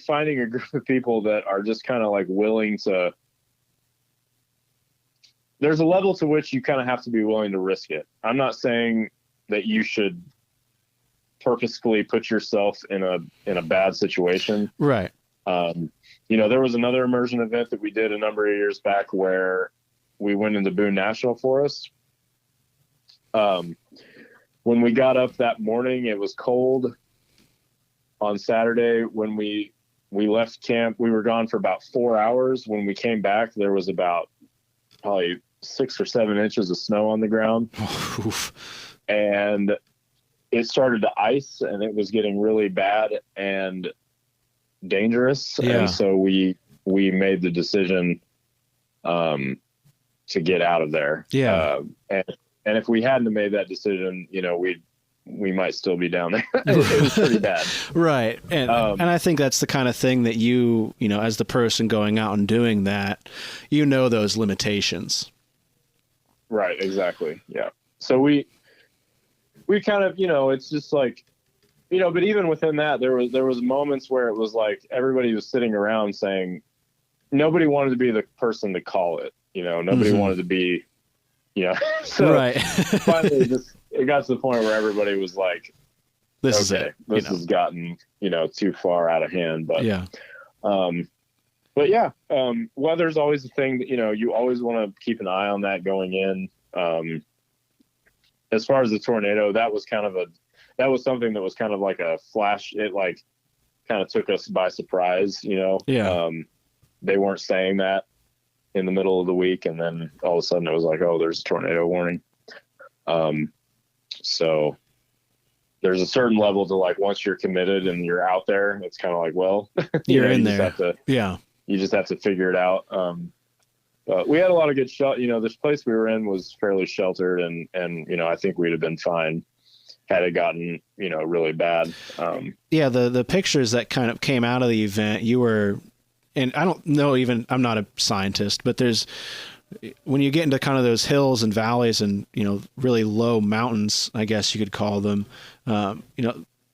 finding a group of people that are just kind of like willing to, there's a level to which you kind of have to be willing to risk it. I'm not saying that you should purposefully put yourself in a bad situation. Right. There was another immersion event that we did a number of years back where we went into Boone National Forest. When we got up that morning, it was cold. On Saturday, when we left camp, we were gone for about 4 hours. When we came back, there was about probably 6 or 7 inches of snow on the ground. And it started to ice and it was getting really bad and dangerous. Yeah. And so we made the decision, to get out of there. Yeah. And if we hadn't made that decision, we might still be down there. It was pretty bad. Right. And I think that's the kind of thing that you as the person going out and doing that, those limitations. Right. Exactly. Yeah. So we kind of, it's just like, but even within that, there was moments where it was like everybody was sitting around saying nobody wanted to be the person to call it, nobody wanted to be, so right. Finally it got to the point where everybody was like, this is it. This has gotten, too far out of hand, but yeah. Weather's always a thing that, you always want to keep an eye on that going in. As far as the tornado, that was something that was kind of like a flash. It like kind of took us by surprise, Yeah. They weren't saying that in the middle of the week. And then all of a sudden it was like, oh, there's a tornado warning. So there's a certain level to like, once you're committed and you're out there, it's kind of like, well, you're in there. You just have to figure it out. But we had a lot of good this place we were in was fairly sheltered and I think we'd have been fine had it gotten, really bad. The pictures that kind of came out of the event, you were, and I don't know, I'm not a scientist, but when you get into kind of those hills and valleys and, really low mountains, I guess you could call them,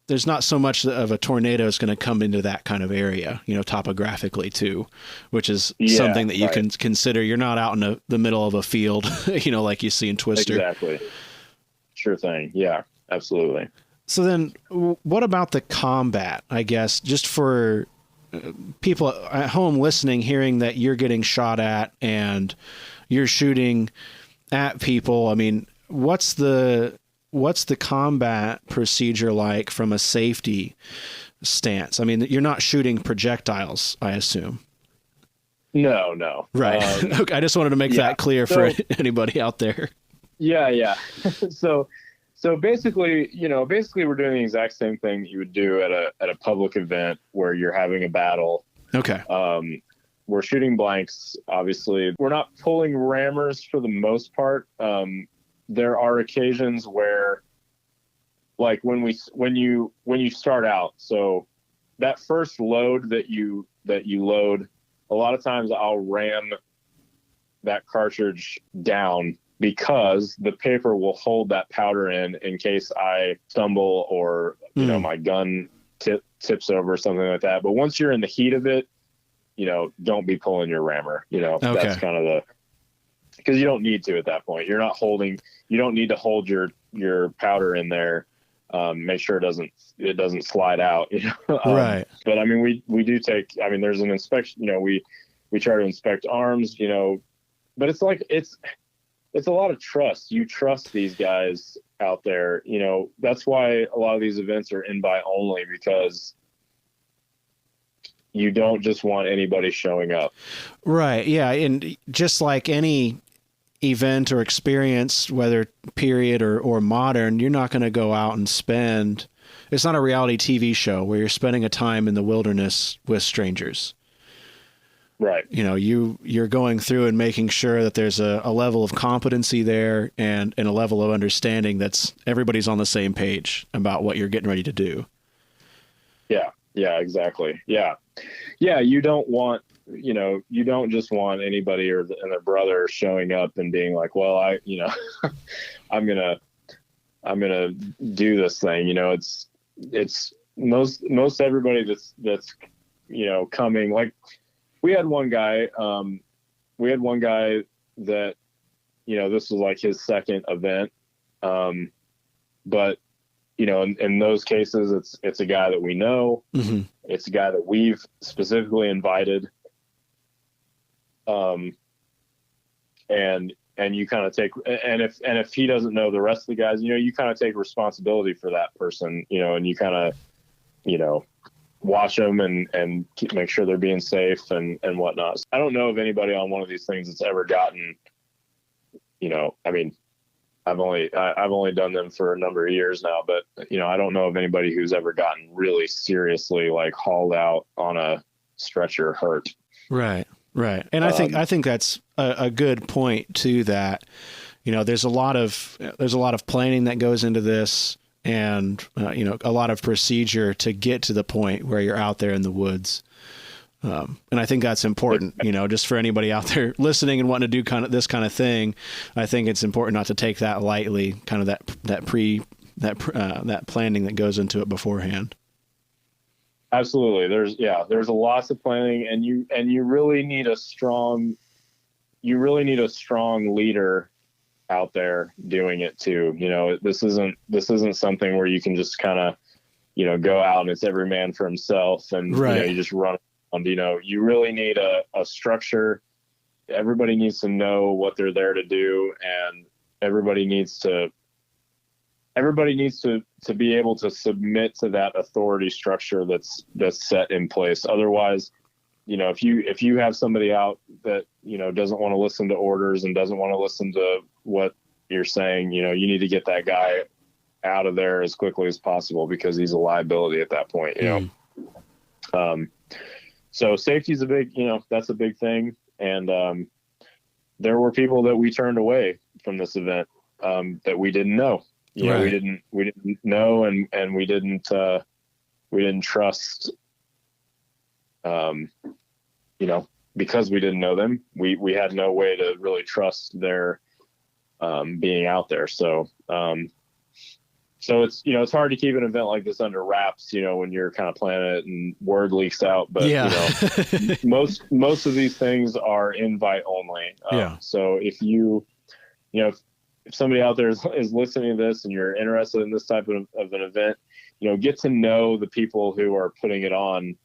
there's not so much of a tornado is going to come into that kind of area, topographically too, which is something that you can consider. You're not out in the middle of a field, like you see in Twister. Exactly. Sure thing. Yeah, absolutely. So then what about the combat, I guess, just for people at home listening, hearing that you're getting shot at and you're shooting at people? I mean, what's the combat procedure like from a safety stance? I mean, you're not shooting projectiles, I assume. No. Right. Okay, I just wanted to make that clear for anybody out there. Yeah. So basically, we're doing the exact same thing that you would do at a public event where you're having a battle. Okay. We're shooting blanks. Obviously, we're not pulling rammers for the most part. there are occasions where, like when you start out, so that first load that you load, a lot of times I'll ram that cartridge down because the paper will hold that powder in case I stumble or my gun tips over or something like that. But once you're in the heat of it, don't be pulling your rammer. Okay. That's kind of because you don't need to at that point. You don't need to hold your powder in there. Make sure it doesn't slide out. Right. But I mean, we do take. I mean, there's an inspection. We try to inspect arms. But it's like it's a lot of trust. You trust these guys out there. That's why a lot of these events are invite only, because you don't just want anybody showing up. Right. Yeah. And just like any event or experience, whether period or modern, you're not going to go out and spend. It's not a reality TV show where you're spending a time in the wilderness with strangers. Right. You're going through and making sure that there's a level of competency there and a level of understanding that's everybody's on the same page about what you're getting ready to do. Yeah. Yeah, exactly. Yeah. Yeah. You don't just want anybody and their brother showing up and being like, well, I'm going to do this thing. It's most everybody that's coming. Like, we had one guy that, this was like his second event. But, in those cases, it's a guy that we know. Mm-hmm. It's a guy that we've specifically invited. And you kind of take, and if he doesn't know the rest of the guys, you kind of take responsibility for that person, and you kind of, watch them and make sure they're being safe and whatnot. So I don't know of anybody on one of these things that's ever gotten, I mean, I've only done them for a number of years now, but I don't know of anybody who's ever gotten really seriously like hauled out on a stretcher hurt. Right. Right. And I think that's a good point to that. There's a lot of planning that goes into this, and a lot of procedure to get to the point where you're out there in the woods. And I think that's important, just for anybody out there listening and wanting to do this kind of thing. I think it's important not to take that lightly, kind of that planning that goes into it beforehand. Absolutely. There's a lot of planning, and you really need a strong leader out there doing it too. This isn't something where you can just kind of, go out and it's every man for himself and right. You just run around. You really need a structure. Everybody needs to know what they're there to do, and everybody needs to be able to submit to that authority structure that's set in place. Otherwise, if you have somebody out that, doesn't want to listen to orders and doesn't want to listen to what you're saying, you need to get that guy out of there as quickly as possible, because he's a liability at that point, So safety is that's a big thing. And there were people that we turned away from this event that we didn't know. Right. We didn't know, and we didn't trust, because we didn't know them. We had no way to really trust their being out there. So it's it's hard to keep an event like this under wraps, when you're kind of planning it and word leaks out. But yeah. most of these things are invite only. Yeah. So if if somebody out there is listening to this and you're interested in this type of an event, get to know the people who are putting it on.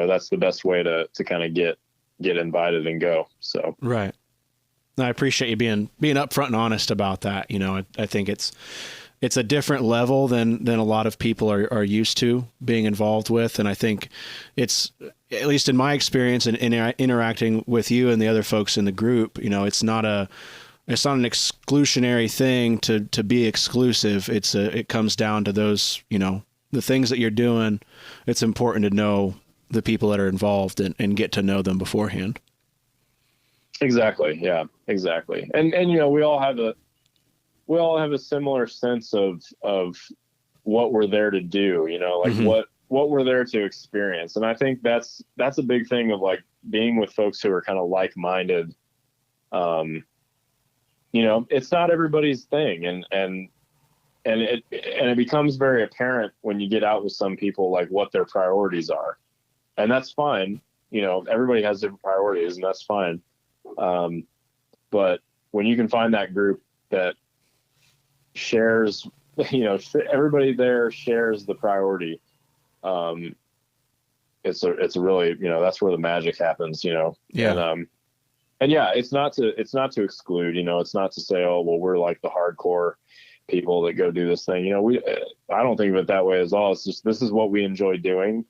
That's the best way to kind of get invited and go. So right. I appreciate you being upfront and honest about that. I think it's a different level than a lot of people are used to being involved with. And I think it's, at least in my experience in interacting with you and the other folks in the group, it's not an exclusionary thing to be exclusive. It comes down to those, the things that you're doing. It's important to know the people that are involved and get to know them beforehand. Exactly. Yeah, exactly. And, we all have a similar sense of what we're there to do, like Mm-hmm. what we're there to experience. And I think that's a big thing of like being with folks who are kind of like-minded. It's not everybody's thing. And it becomes very apparent when you get out with some people, like what their priorities are. And that's fine. Everybody has different priorities, and that's fine. But when you can find that group that shares, everybody there shares the priority, it's a really, that's where the magic happens, Yeah. And yeah, it's not to exclude, it's not to say, oh, well, we're like the hardcore people that go do this thing. I don't think of it that way at all. It's just, this is what we enjoy doing.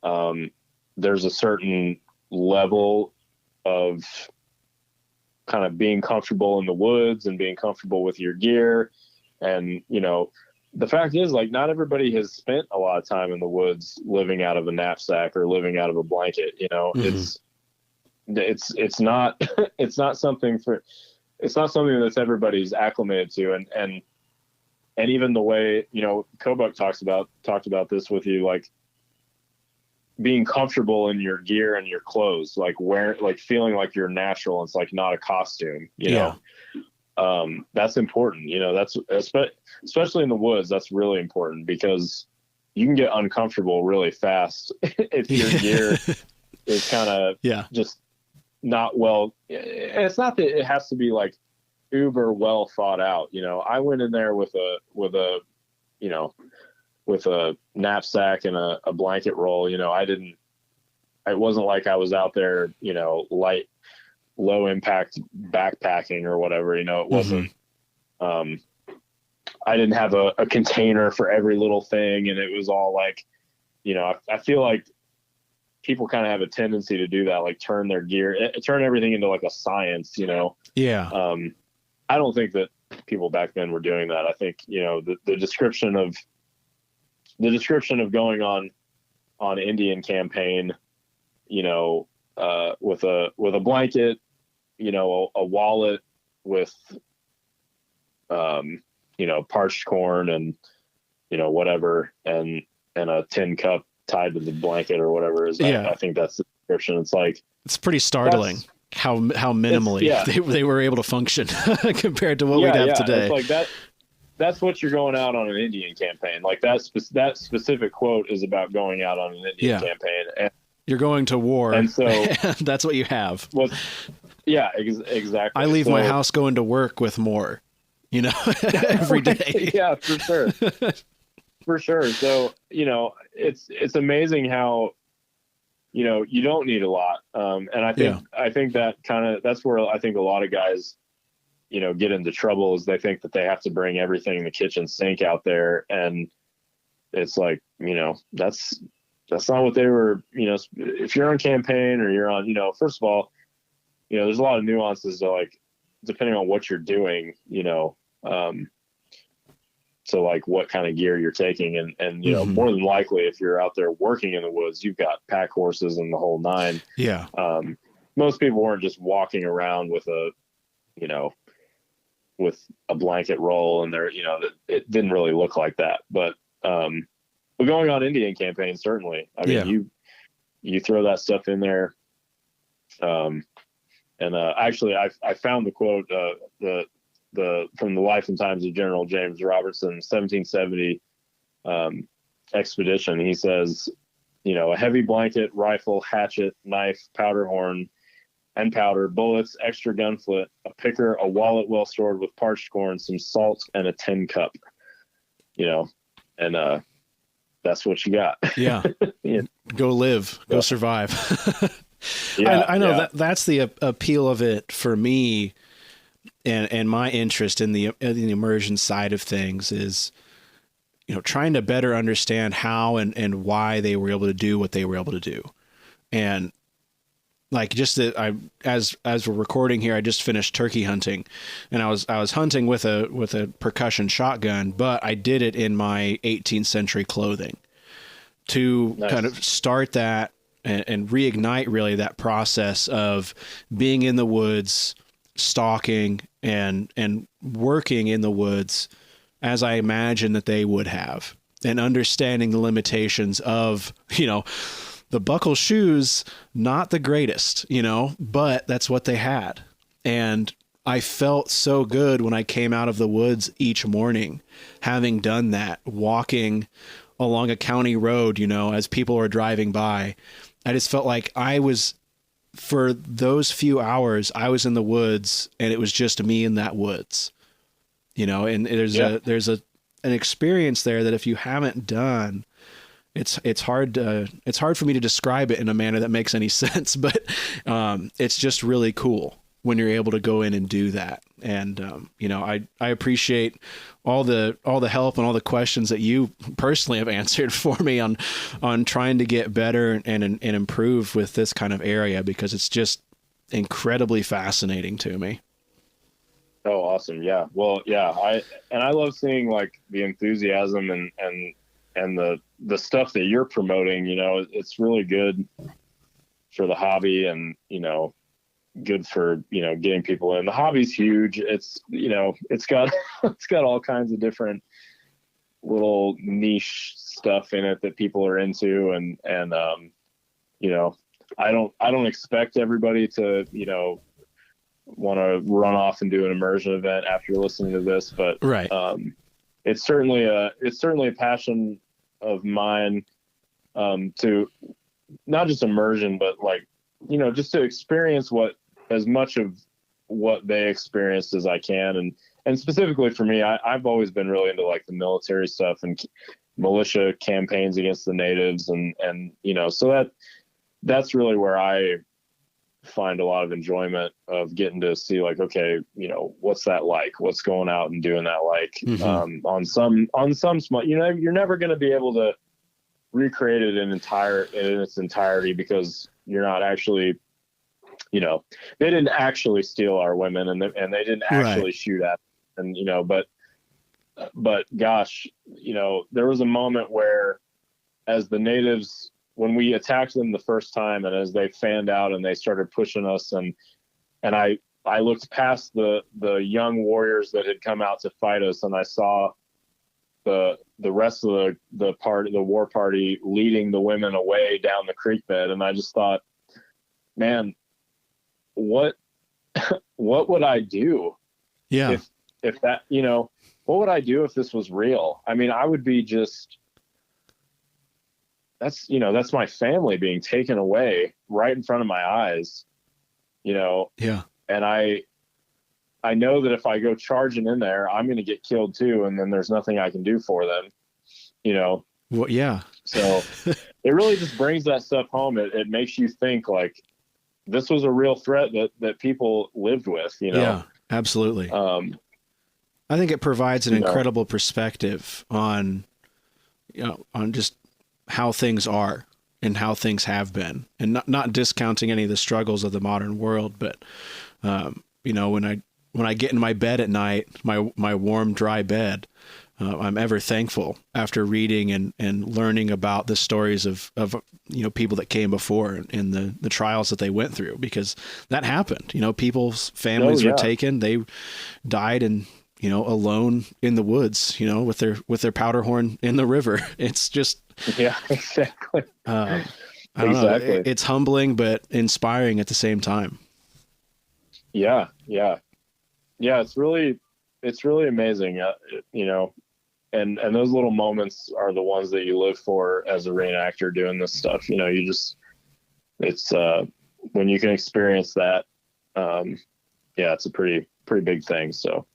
There's a certain level of kind of being comfortable in the woods and being comfortable with your gear. And, the fact is, like, not everybody has spent a lot of time in the woods living out of a knapsack or living out of a blanket. Mm-hmm. It's not, it's not something that's everybody's acclimated to. And even the way, Kobuck talked about this with you, like being comfortable in your gear and your clothes, like feeling like you're natural. It's like not a costume, Yeah. That's important. That's especially in the woods. That's really important because you can get uncomfortable really fast if your gear is kind of just not well. And it's not that it has to be like uber well thought out. I went in there with a knapsack and a blanket roll. It wasn't like I was out there, low impact backpacking or whatever, it wasn't, I didn't have a container for every little thing. And it was all like, I feel like people kind of have a tendency to do that, like turn everything into like a science, Yeah. I don't think that people back then were doing that. I think, the description of going on Indian campaign, with a blanket, a wallet with, parched corn and, whatever, and a tin cup tied to the blanket or whatever is. I think that's the description. It's like, it's pretty startling how minimally they were able to function compared to what we'd have today. It's like that. That's what you're going out on an Indian campaign. Like that specific quote is about going out on an Indian campaign. And you're going to war. And so that's what you have. Well, exactly. I leave my house going to work with more, every day. Yeah, for sure. For sure. So, it's amazing how, you don't need a lot. And I think that's where I think a lot of guys, get into trouble is they think that they have to bring everything in the kitchen sink out there. And it's like, that's not what they were, if you're on campaign or you're on, first of all, there's a lot of nuances to like, depending on what you're doing, so like what kind of gear you're taking and more than likely, if you're out there working in the woods, you've got pack horses and the whole nine. Yeah. Most people weren't just walking around with with a blanket roll and it didn't really look like that, but going on Indian campaign, certainly. I mean, you throw that stuff in there. Actually I found the quote, from the Life and Times of General James Robertson, 1770 expedition. He says, a heavy blanket, rifle, hatchet, knife, powder horn, and powder, bullets, extra gunflit, a picker, a wallet well stored with parched corn, some salt, and a tin cup. And that's what you got. Yeah. Go live, go survive. I know that's the appeal of it for me, and my interest in the immersion side of things is, trying to better understand how and why they were able to do what they were able to do. And like just that, as we're recording here, I just finished turkey hunting, and I was hunting with a percussion shotgun, but I did it in my 18th century clothing to kind of start that and reignite really that process of being in the woods, stalking and working in the woods as I imagine that they would have, and understanding the limitations of, the buckle shoes, not the greatest, but that's what they had. And I felt so good when I came out of the woods each morning, having done that, walking along a county road, as people were driving by. I just felt like for those few hours, I was in the woods and it was just me in that woods, and there's an experience there that if you haven't done, it's hard for me to describe it in a manner that makes any sense, but it's just really cool when you're able to go in and do that. And, I appreciate all the help and all the questions that you personally have answered for me on trying to get better and improve with this kind of area, because it's just incredibly fascinating to me. Oh, awesome. Yeah. Well, yeah, I love seeing like the enthusiasm and the stuff that you're promoting. It's really good for the hobby, and, good for, getting people in. The hobby's huge. It's, it's got all kinds of different little niche stuff in it that people are into. And I don't expect everybody to, want to run off and do an immersion event after listening to this, but right. It's certainly a passion of mine, to not just immersion, but like, just to experience as much of what they experienced as I can. And specifically for me, I've always been really into like the military stuff and militia campaigns against the natives. And, so that's really where I find a lot of enjoyment of getting to see like, okay, what's that like? What's going out and doing that like? Mm-hmm. On some small, you're never going to be able to recreate it in its entirety, because you're not actually, they didn't actually steal our women, and they didn't actually right. shoot at them, and but gosh, there was a moment where, as the natives, when we attacked them the first time, and as they fanned out and they started pushing us, and I looked past the young warriors that had come out to fight us, and I saw the rest of the war party leading the women away down the creek bed, and I just thought, man, what would I do? Yeah. If that, what would I do if this was real? I mean, I would be that's my family being taken away right in front of my eyes, Yeah. And I know that if I go charging in there, I'm going to get killed too. And then there's nothing I can do for them, Well, yeah. So it really just brings that stuff home. It makes you think like this was a real threat that people lived with, Yeah, absolutely. I think it provides an incredible perspective on just how things are and how things have been, and not discounting any of the struggles of the modern world, but when I get in my bed at night, my warm, dry bed, I'm ever thankful after reading and learning about the stories of people that came before and the trials that they went through, because that happened. People's families were taken, they died alone in the woods, with their powder horn in the river. It's just, yeah, exactly. I don't know. It's humbling, but inspiring at the same time. Yeah. It's really amazing, and those little moments are the ones that you live for as a reenactor doing this stuff. It's when you can experience that, it's a pretty big thing. So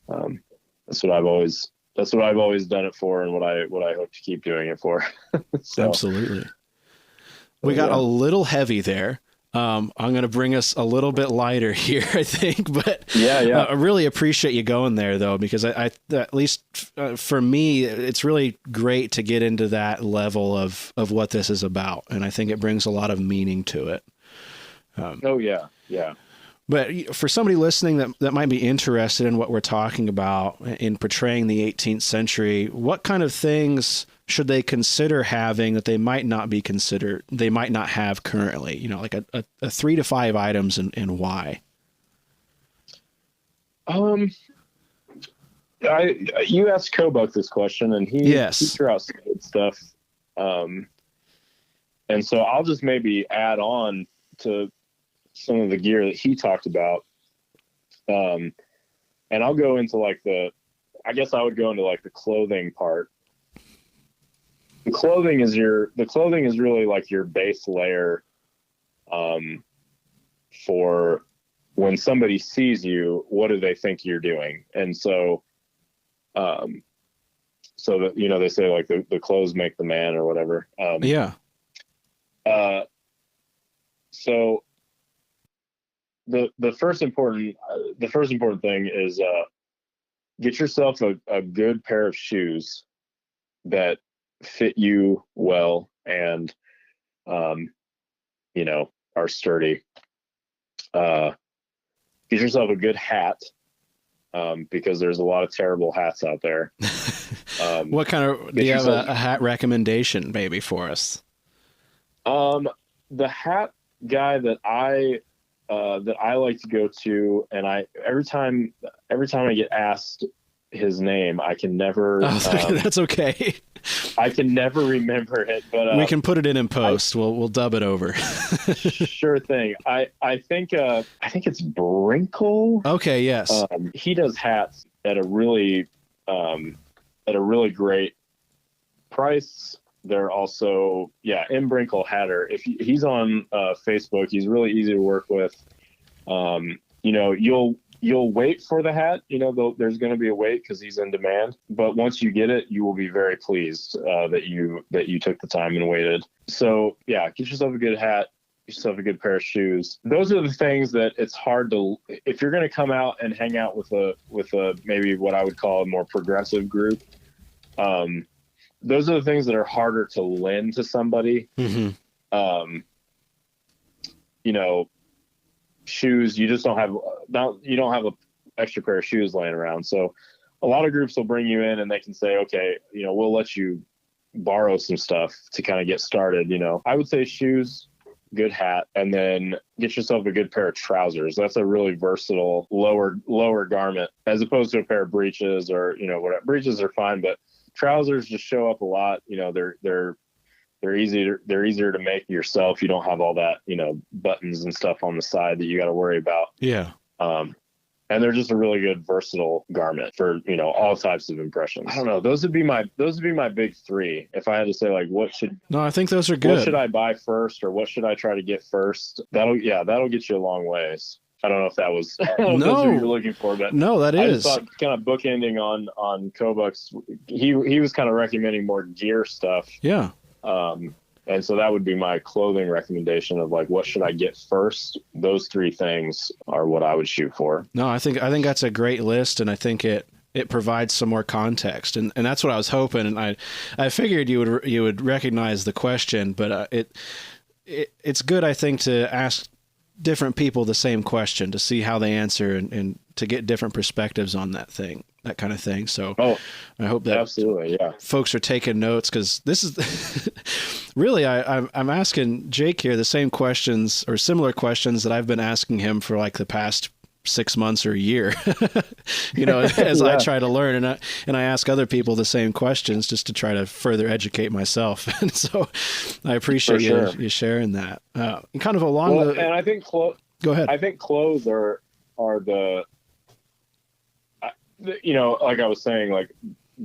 that's what I've always done it for, and what I hope to keep doing it for. So, absolutely. We got a little heavy there. I'm going to bring us a little bit lighter here, I think, but I really appreciate you going there though, because I at least for me, it's really great to get into that level of what this is about. And I think it brings a lot of meaning to it. But for somebody listening that might be interested in what we're talking about in portraying the 18th century, what kind of things should they consider having that they might not have currently, like a 3 to 5 items and why? You asked Kobuck this question, and he threw out some good stuff. And so I'll just maybe add on to some of the gear that he talked about. And I'll go into I guess I would go into the clothing part. The clothing is really like your base layer, for when somebody sees you, what do they think you're doing? And so, so that, they say like the clothes make the man or whatever. So the first important thing is, get yourself a good pair of shoes that fit you well and, are sturdy. Get yourself a good hat, because there's a lot of terrible hats out there. What kind of, do you have a hat recommendation maybe for us? The hat guy that I like to go to, and every time I get asked his name, I can never. That's okay. I can never remember it, but we can put it in post. We'll dub it over. Sure thing. I think it's Brinkle. Okay. Yes. He does hats at a really great price. They're also, Brinkle Hatter. If he's on Facebook, he's really easy to work with. You'll wait for the hat. There's going to be a wait because he's in demand. But once you get it, you will be very pleased that you took the time and waited. So get yourself a good hat. Get yourself a good pair of shoes. Those are the things that it's hard to. If you're going to come out and hang out with a maybe what I would call a more progressive group. Those are the things that are harder to lend to somebody. Mm-hmm. Shoes, you just don't have an extra pair of shoes laying around. So a lot of groups will bring you in and they can say, okay, we'll let you borrow some stuff to kind of get started. I would say shoes, good hat, and then get yourself a good pair of trousers. That's a really versatile lower garment as opposed to a pair of breeches or, whatever. Breeches are fine, but trousers just show up a lot. They're easier to make yourself. You don't have all that, buttons and stuff on the side that you got to worry about. Yeah. And they're just a really good versatile garment for, all types of impressions. I don't know. Those would be my big three. If I had to say No, I think those are good. What should I buy first or what should I try to get first? That'll get you a long ways. I don't know if that was that's what you're looking for, but no, that is. I just thought kind of bookending on Kobuck's. He was kind of recommending more gear stuff. Yeah. And so that would be my clothing recommendation of what should I get first? Those three things are what I would shoot for. No, I think that's a great list, and I think it provides some more context, and that's what I was hoping. And I figured you would recognize the question, but it's good, I think, to ask different people the same question to see how they answer and to get different perspectives on that kind of thing. So I hope that absolutely, folks are taking notes, because this is really, I'm asking Jake here the same questions or similar questions that I've been asking him for the past 6 months or a year, as I try to learn, and I ask other people the same questions just to try to further educate myself. And so I appreciate you sharing that. Kind of along and I think go ahead. I think clothes are the like I was saying,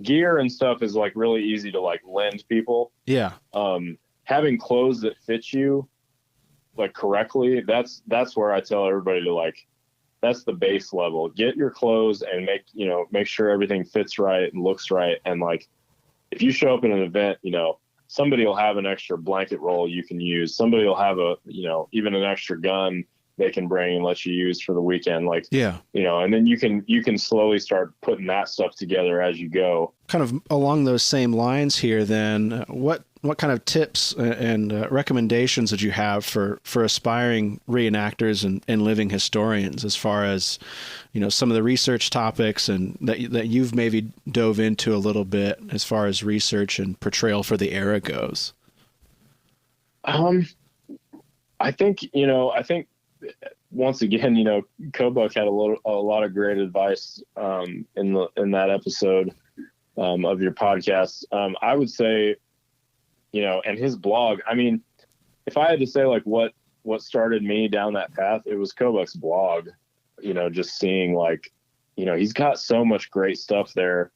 gear and stuff is really easy to lend people. Yeah. Having clothes that fit you correctly, that's where I tell everybody to that's the base level. Get your clothes and make sure everything fits right and looks right. And if you show up in an event, somebody will have an extra blanket roll you can use. Somebody will have even an extra gun they can bring and let you use for the weekend. Like, yeah, and then you can slowly start putting that stuff together as you go. Kind of along those same lines here, then, what kind of tips and recommendations would you have for aspiring reenactors and living historians, as far as, some of the research topics and that you've maybe dove into a little bit, as far as research and portrayal for the era goes? I think once again, Kobuck had a lot of great advice in that episode of your podcast. I would say, and his blog. I mean, if I had to say like what started me down that path, it was Kobuck's blog. Just seeing he's got so much great stuff there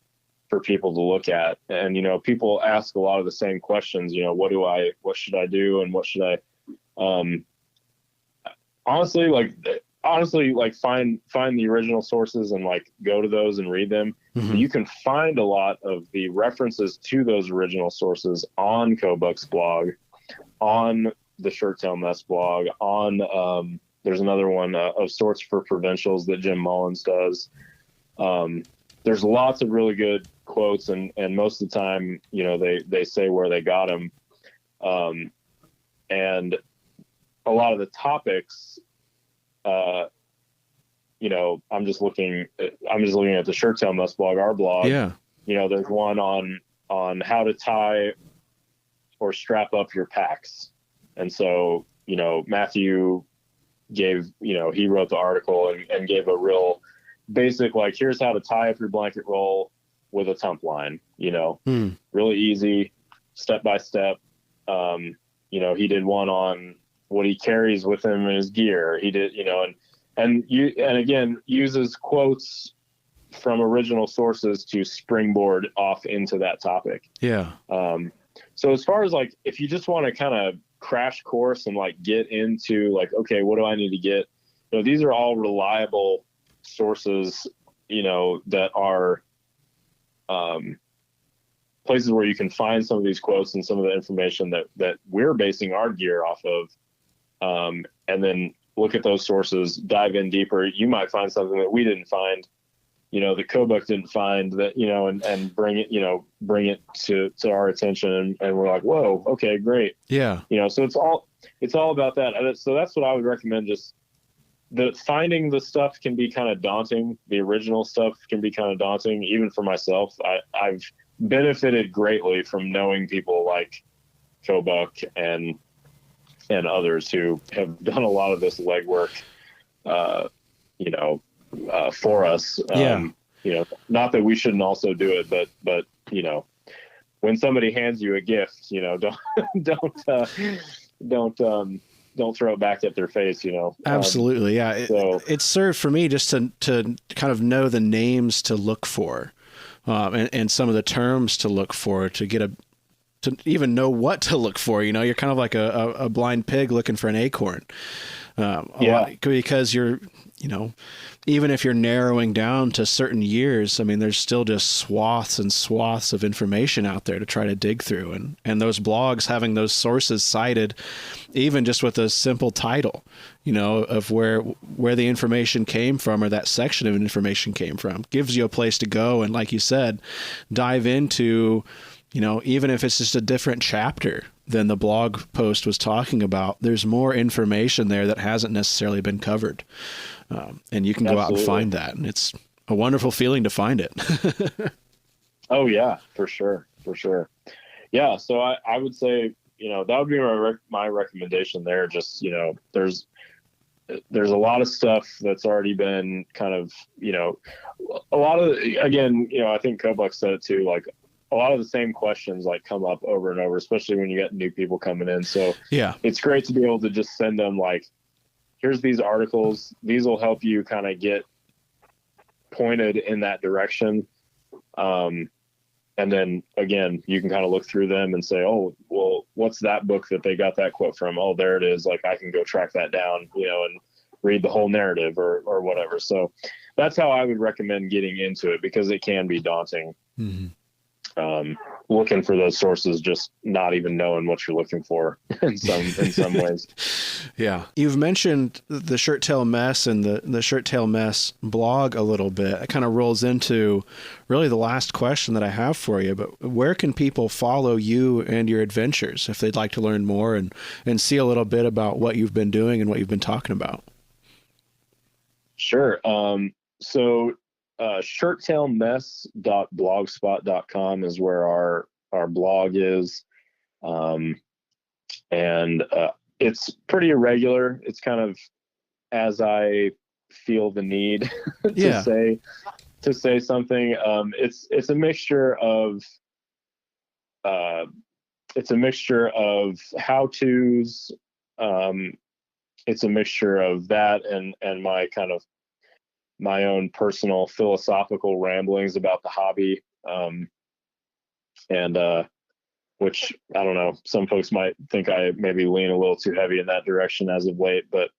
for people to look at, and people ask a lot of the same questions. What should I do, and what should I honestly find the original sources and go to those and read them. Mm-hmm. You can find a lot of the references to those original sources on Kobuck's blog, on the ShirtTail Mess blog, on there's another one of Sorts for Provincials that Jim Mullins does. There's lots of really good quotes, and most of the time, they say where they got them. And a lot of the topics, I'm just looking at the ShirtTail Mess blog, our blog. Yeah. There's one on how to tie or strap up your packs. And so, Matthew gave, he wrote the article and gave a real basic, here's how to tie up your blanket roll with a tump line, really easy, step by step. He did one on what he carries with him in his gear. He did, and again, uses quotes from original sources to springboard off into that topic. Yeah. So as far as if you just want to kind of crash course and get into okay, what do I need to get? These are all reliable sources, that are places where you can find some of these quotes and some of the information that we're basing our gear off of. And then look at those sources, dive in deeper. You might find something that we didn't find, that Kobuck didn't find, that, and bring it to our attention. And we're like, whoa, okay, great. Yeah. So it's all about that. And so that's what I would recommend. Just finding the stuff can be kind of daunting. The original stuff can be kind of daunting, even for myself. I've benefited greatly from knowing people like Kobuck and others who have done a lot of this legwork, for us. Not that we shouldn't also do it, but when somebody hands you a gift, don't throw it back at their face, Absolutely. Yeah. It served for me just to kind of know the names to look for, and some of the terms to look for, to even know what to look for. You're kind of like a blind pig looking for an acorn. Because you're, even if you're narrowing down to certain years, I mean, there's still just swaths and swaths of information out there to try to dig through. And those blogs, having those sources cited, even just with a simple title, of where the information came from, or that section of information came from, gives you a place to go. And like you said, dive into, even if it's just a different chapter than the blog post was talking about, there's more information there that hasn't necessarily been covered. And you can go out and find that. And it's a wonderful feeling to find it. Oh yeah, for sure. Yeah. So I would say, that would be my recommendation there. Just, there's a lot of stuff that's already been kind of, a lot of, again, I think Kobuck said it too, a lot of the same questions come up over and over, especially when you get new people coming in. So yeah, it's great to be able to just send them here's these articles. These will help you kind of get pointed in that direction. And then again, you can kind of look through them and say, oh, well, what's that book that they got that quote from? Oh, there it is. I can go track that down, and read the whole narrative or whatever. So that's how I would recommend getting into it, because it can be daunting. Mm-hmm. looking for those sources, just not even knowing what you're looking for in some ways. Yeah. You've mentioned the ShirtTail Mess and the ShirtTail Mess blog a little bit. It kind of rolls into really the last question that I have for you, but where can people follow you and your adventures if they'd like to learn more and see a little bit about what you've been doing and what you've been talking about? Sure. shirttailmess.blogspot.com is where our blog is. And it's pretty irregular. It's kind of as I feel the need to say something. It's a mixture of how-tos. It's a mixture of that and my own personal philosophical ramblings about the hobby. Which I don't know, some folks might think I maybe lean a little too heavy in that direction as of late, but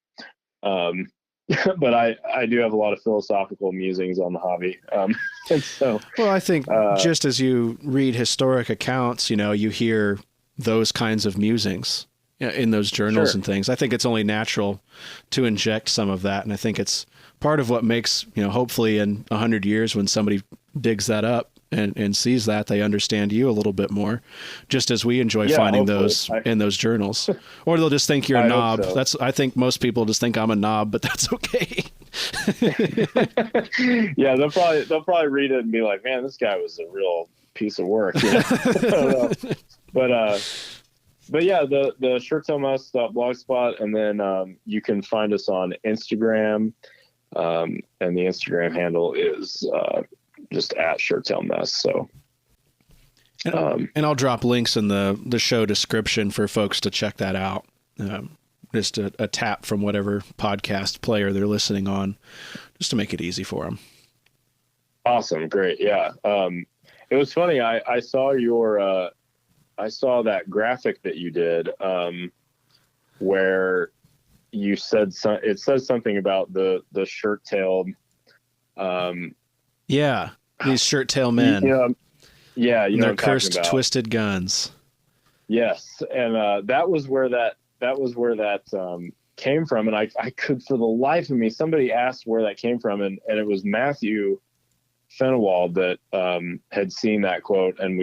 but I do have a lot of philosophical musings on the hobby. And so, well, I think just as you read historic accounts, you hear those kinds of musings in those journals and things. I think it's only natural to inject some of that. And I think it's part of what makes, hopefully in 100 years when somebody digs that up and sees that, they understand you a little bit more, just as we enjoy finding those in those journals. Or they'll just think you're a knob. So. I think most people just think I'm a knob, but that's okay. Yeah, they'll probably read it and be like, man, this guy was a real piece of work. But yeah, the shirttailmess.blogspot, and then you can find us on Instagram, and the Instagram handle is just at ShirtTailMess. So, and I'll drop links in the show description for folks to check that out. Just a tap from whatever podcast player they're listening on, just to make it easy for them. Awesome, great, yeah. It was funny. I saw I saw that graphic that you did, where you said it says something about the shirt-tailed. Yeah, these shirt-tail men. And their cursed, twisted guns. Yes, and that was where that came from, and I could, for the life of me, somebody asked where that came from, and it was Matthew Fenewald that had seen that quote, and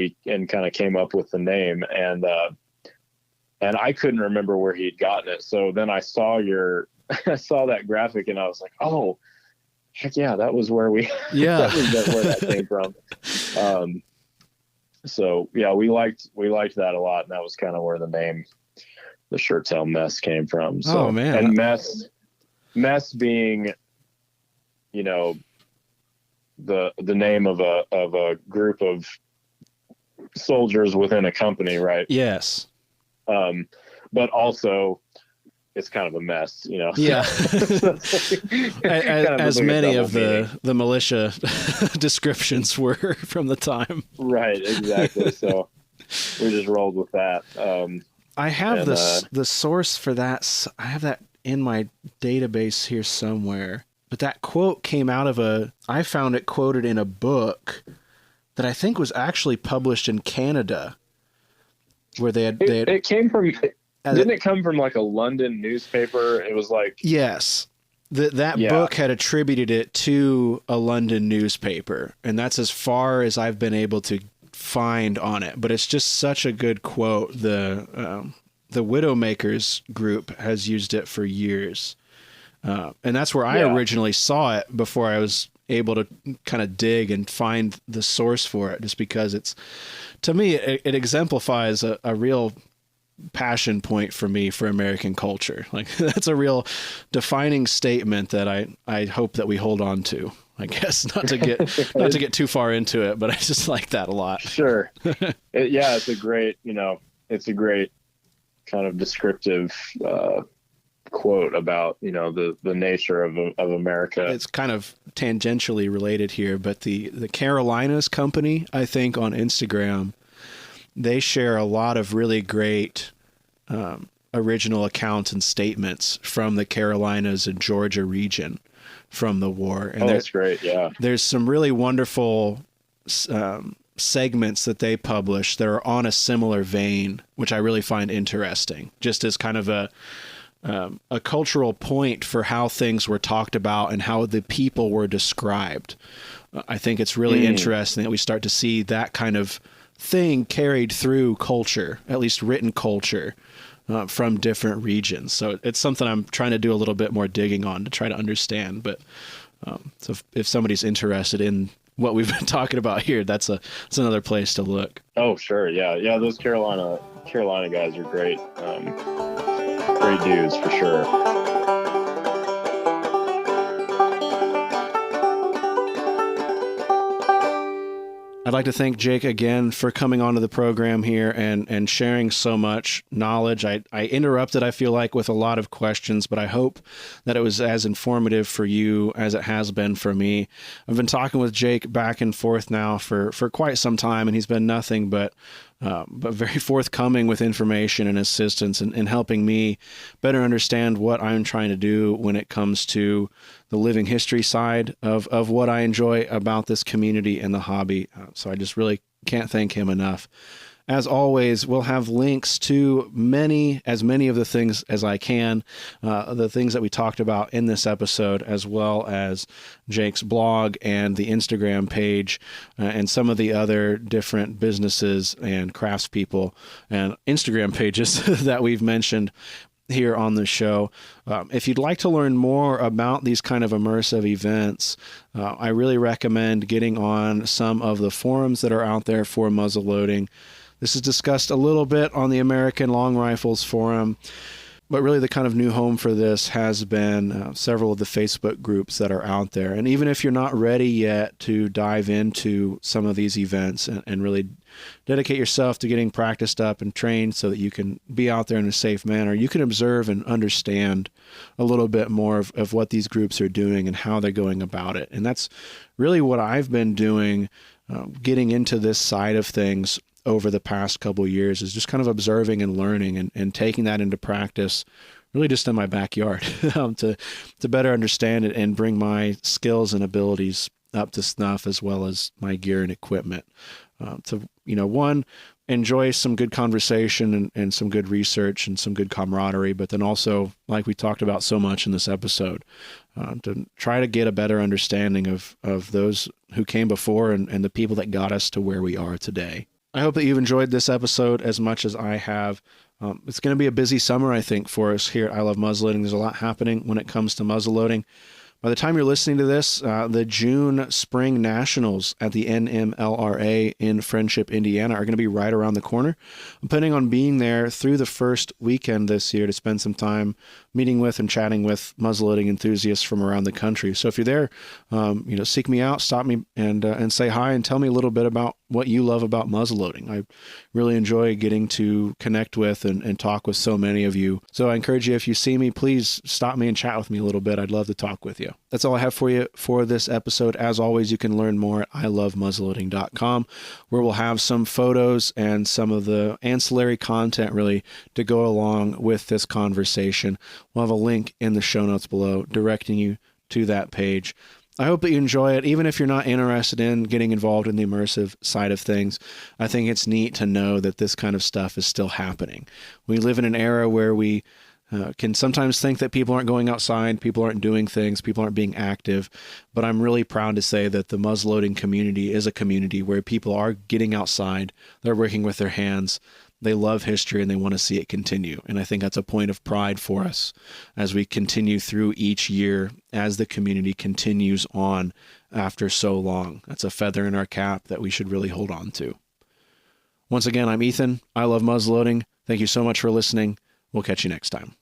kind of came up with the name, and I couldn't remember where he'd gotten it. So then I saw I saw that graphic, and I was like, oh, heck yeah, that was where where that came from. So yeah, we liked that a lot, and that was kind of where the name, the ShirtTail Mess, came from. So, oh man, and mess being, the name of a group of soldiers within a company, right? Yes. But also it's kind of a mess, Yeah. As many of the militia descriptions were from the time. Right, exactly. So we just rolled with that. I have the source for that. I have that in my database here somewhere. But that quote came out of I found it quoted in a book that I think was actually published in Canada, where it came from. Didn't it come from like a London newspaper? It was like, yes, that book had attributed it to a London newspaper, and that's as far as I've been able to find on it. But it's just such a good quote. The Widowmakers group has used it for years. And that's where I originally saw it before I was able to kind of dig and find the source for it, just because to me, it exemplifies a real passion point for me for American culture. Like, that's a real defining statement that I hope that we hold on to, I guess, not to get too far into it, but I just like that a lot. Sure. It's a great, it's a great kind of descriptive, quote about the nature of America. It's kind of tangentially related here, but the Carolinas company, I think, on Instagram, they share a lot of really great original accounts and statements from the Carolinas and Georgia region from the war. And that's great. Yeah, there's some really wonderful segments that they publish that are on a similar vein, which I really find interesting, just as kind of a cultural point for how things were talked about and how the people were described. I think it's really interesting that we start to see that kind of thing carried through culture, at least written culture, from different regions. So it's something I'm trying to do a little bit more digging on to try to understand. But so if somebody's interested in what we've been talking about here, that's another place to look. Oh, sure. Yeah. Those Carolina guys are great. Great dudes for sure. I'd like to thank Jake again for coming onto the program here and sharing so much knowledge. I interrupted, I feel like, with a lot of questions, but I hope that it was as informative for you as it has been for me. I've been talking with Jake back and forth now for quite some time, and he's been nothing but very forthcoming with information and assistance and helping me better understand what I'm trying to do when it comes to the living history side of what I enjoy about this community and the hobby. So I just really can't thank him enough. As always, we'll have links to as many of the things as I can, the things that we talked about in this episode, as well as Jake's blog and the Instagram page, and some of the other different businesses and craftspeople and Instagram pages that we've mentioned here on the show. If you'd like to learn more about these kind of immersive events, I really recommend getting on some of the forums that are out there for muzzleloading. This is discussed a little bit on the American Long Rifles Forum, but really the kind of new home for this has been several of the Facebook groups that are out there. And even if you're not ready yet to dive into some of these events and really dedicate yourself to getting practiced up and trained so that you can be out there in a safe manner, you can observe and understand a little bit more of what these groups are doing and how they're going about it. And that's really what I've been doing, getting into this side of things over the past couple of years, is just kind of observing and learning and taking that into practice, really just in my backyard, to better understand it and bring my skills and abilities up to snuff, as well as my gear and equipment. One, enjoy some good conversation and some good research and some good camaraderie, but then also, like we talked about so much in this episode, to try to get a better understanding of those who came before and the people that got us to where we are today. I hope that you've enjoyed this episode as much as I have. It's going to be a busy summer, I think, for us here at I Love Muzzleloading. There's a lot happening when it comes to muzzleloading. By the time you're listening to this, the June Spring Nationals at the NMLRA in Friendship, Indiana, are going to be right around the corner. I'm planning on being there through the first weekend this year to spend some time meeting with and chatting with muzzleloading enthusiasts from around the country. So if you're there, seek me out, stop me, and say hi and tell me a little bit about what you love about muzzleloading. I really enjoy getting to connect with and talk with so many of you. So I encourage you, if you see me, please stop me and chat with me a little bit. I'd love to talk with you. That's all I have for you for this episode. As always, you can learn more at ilovemuzzleloading.com, where we'll have some photos and some of the ancillary content really to go along with this conversation. We'll have a link in the show notes below directing you to that page. I hope that you enjoy it. Even if you're not interested in getting involved in the immersive side of things, I think it's neat to know that this kind of stuff is still happening. We live in an era where we can sometimes think that people aren't going outside, people aren't doing things, people aren't being active, but I'm really proud to say that the muzzleloading community is a community where people are getting outside, they're working with their hands, they love history, and they want to see it continue. And I think that's a point of pride for us as we continue through each year, as the community continues on after so long. That's a feather in our cap that we should really hold on to. Once again, I'm Ethan. I love muzzleloading. Thank you so much for listening. We'll catch you next time.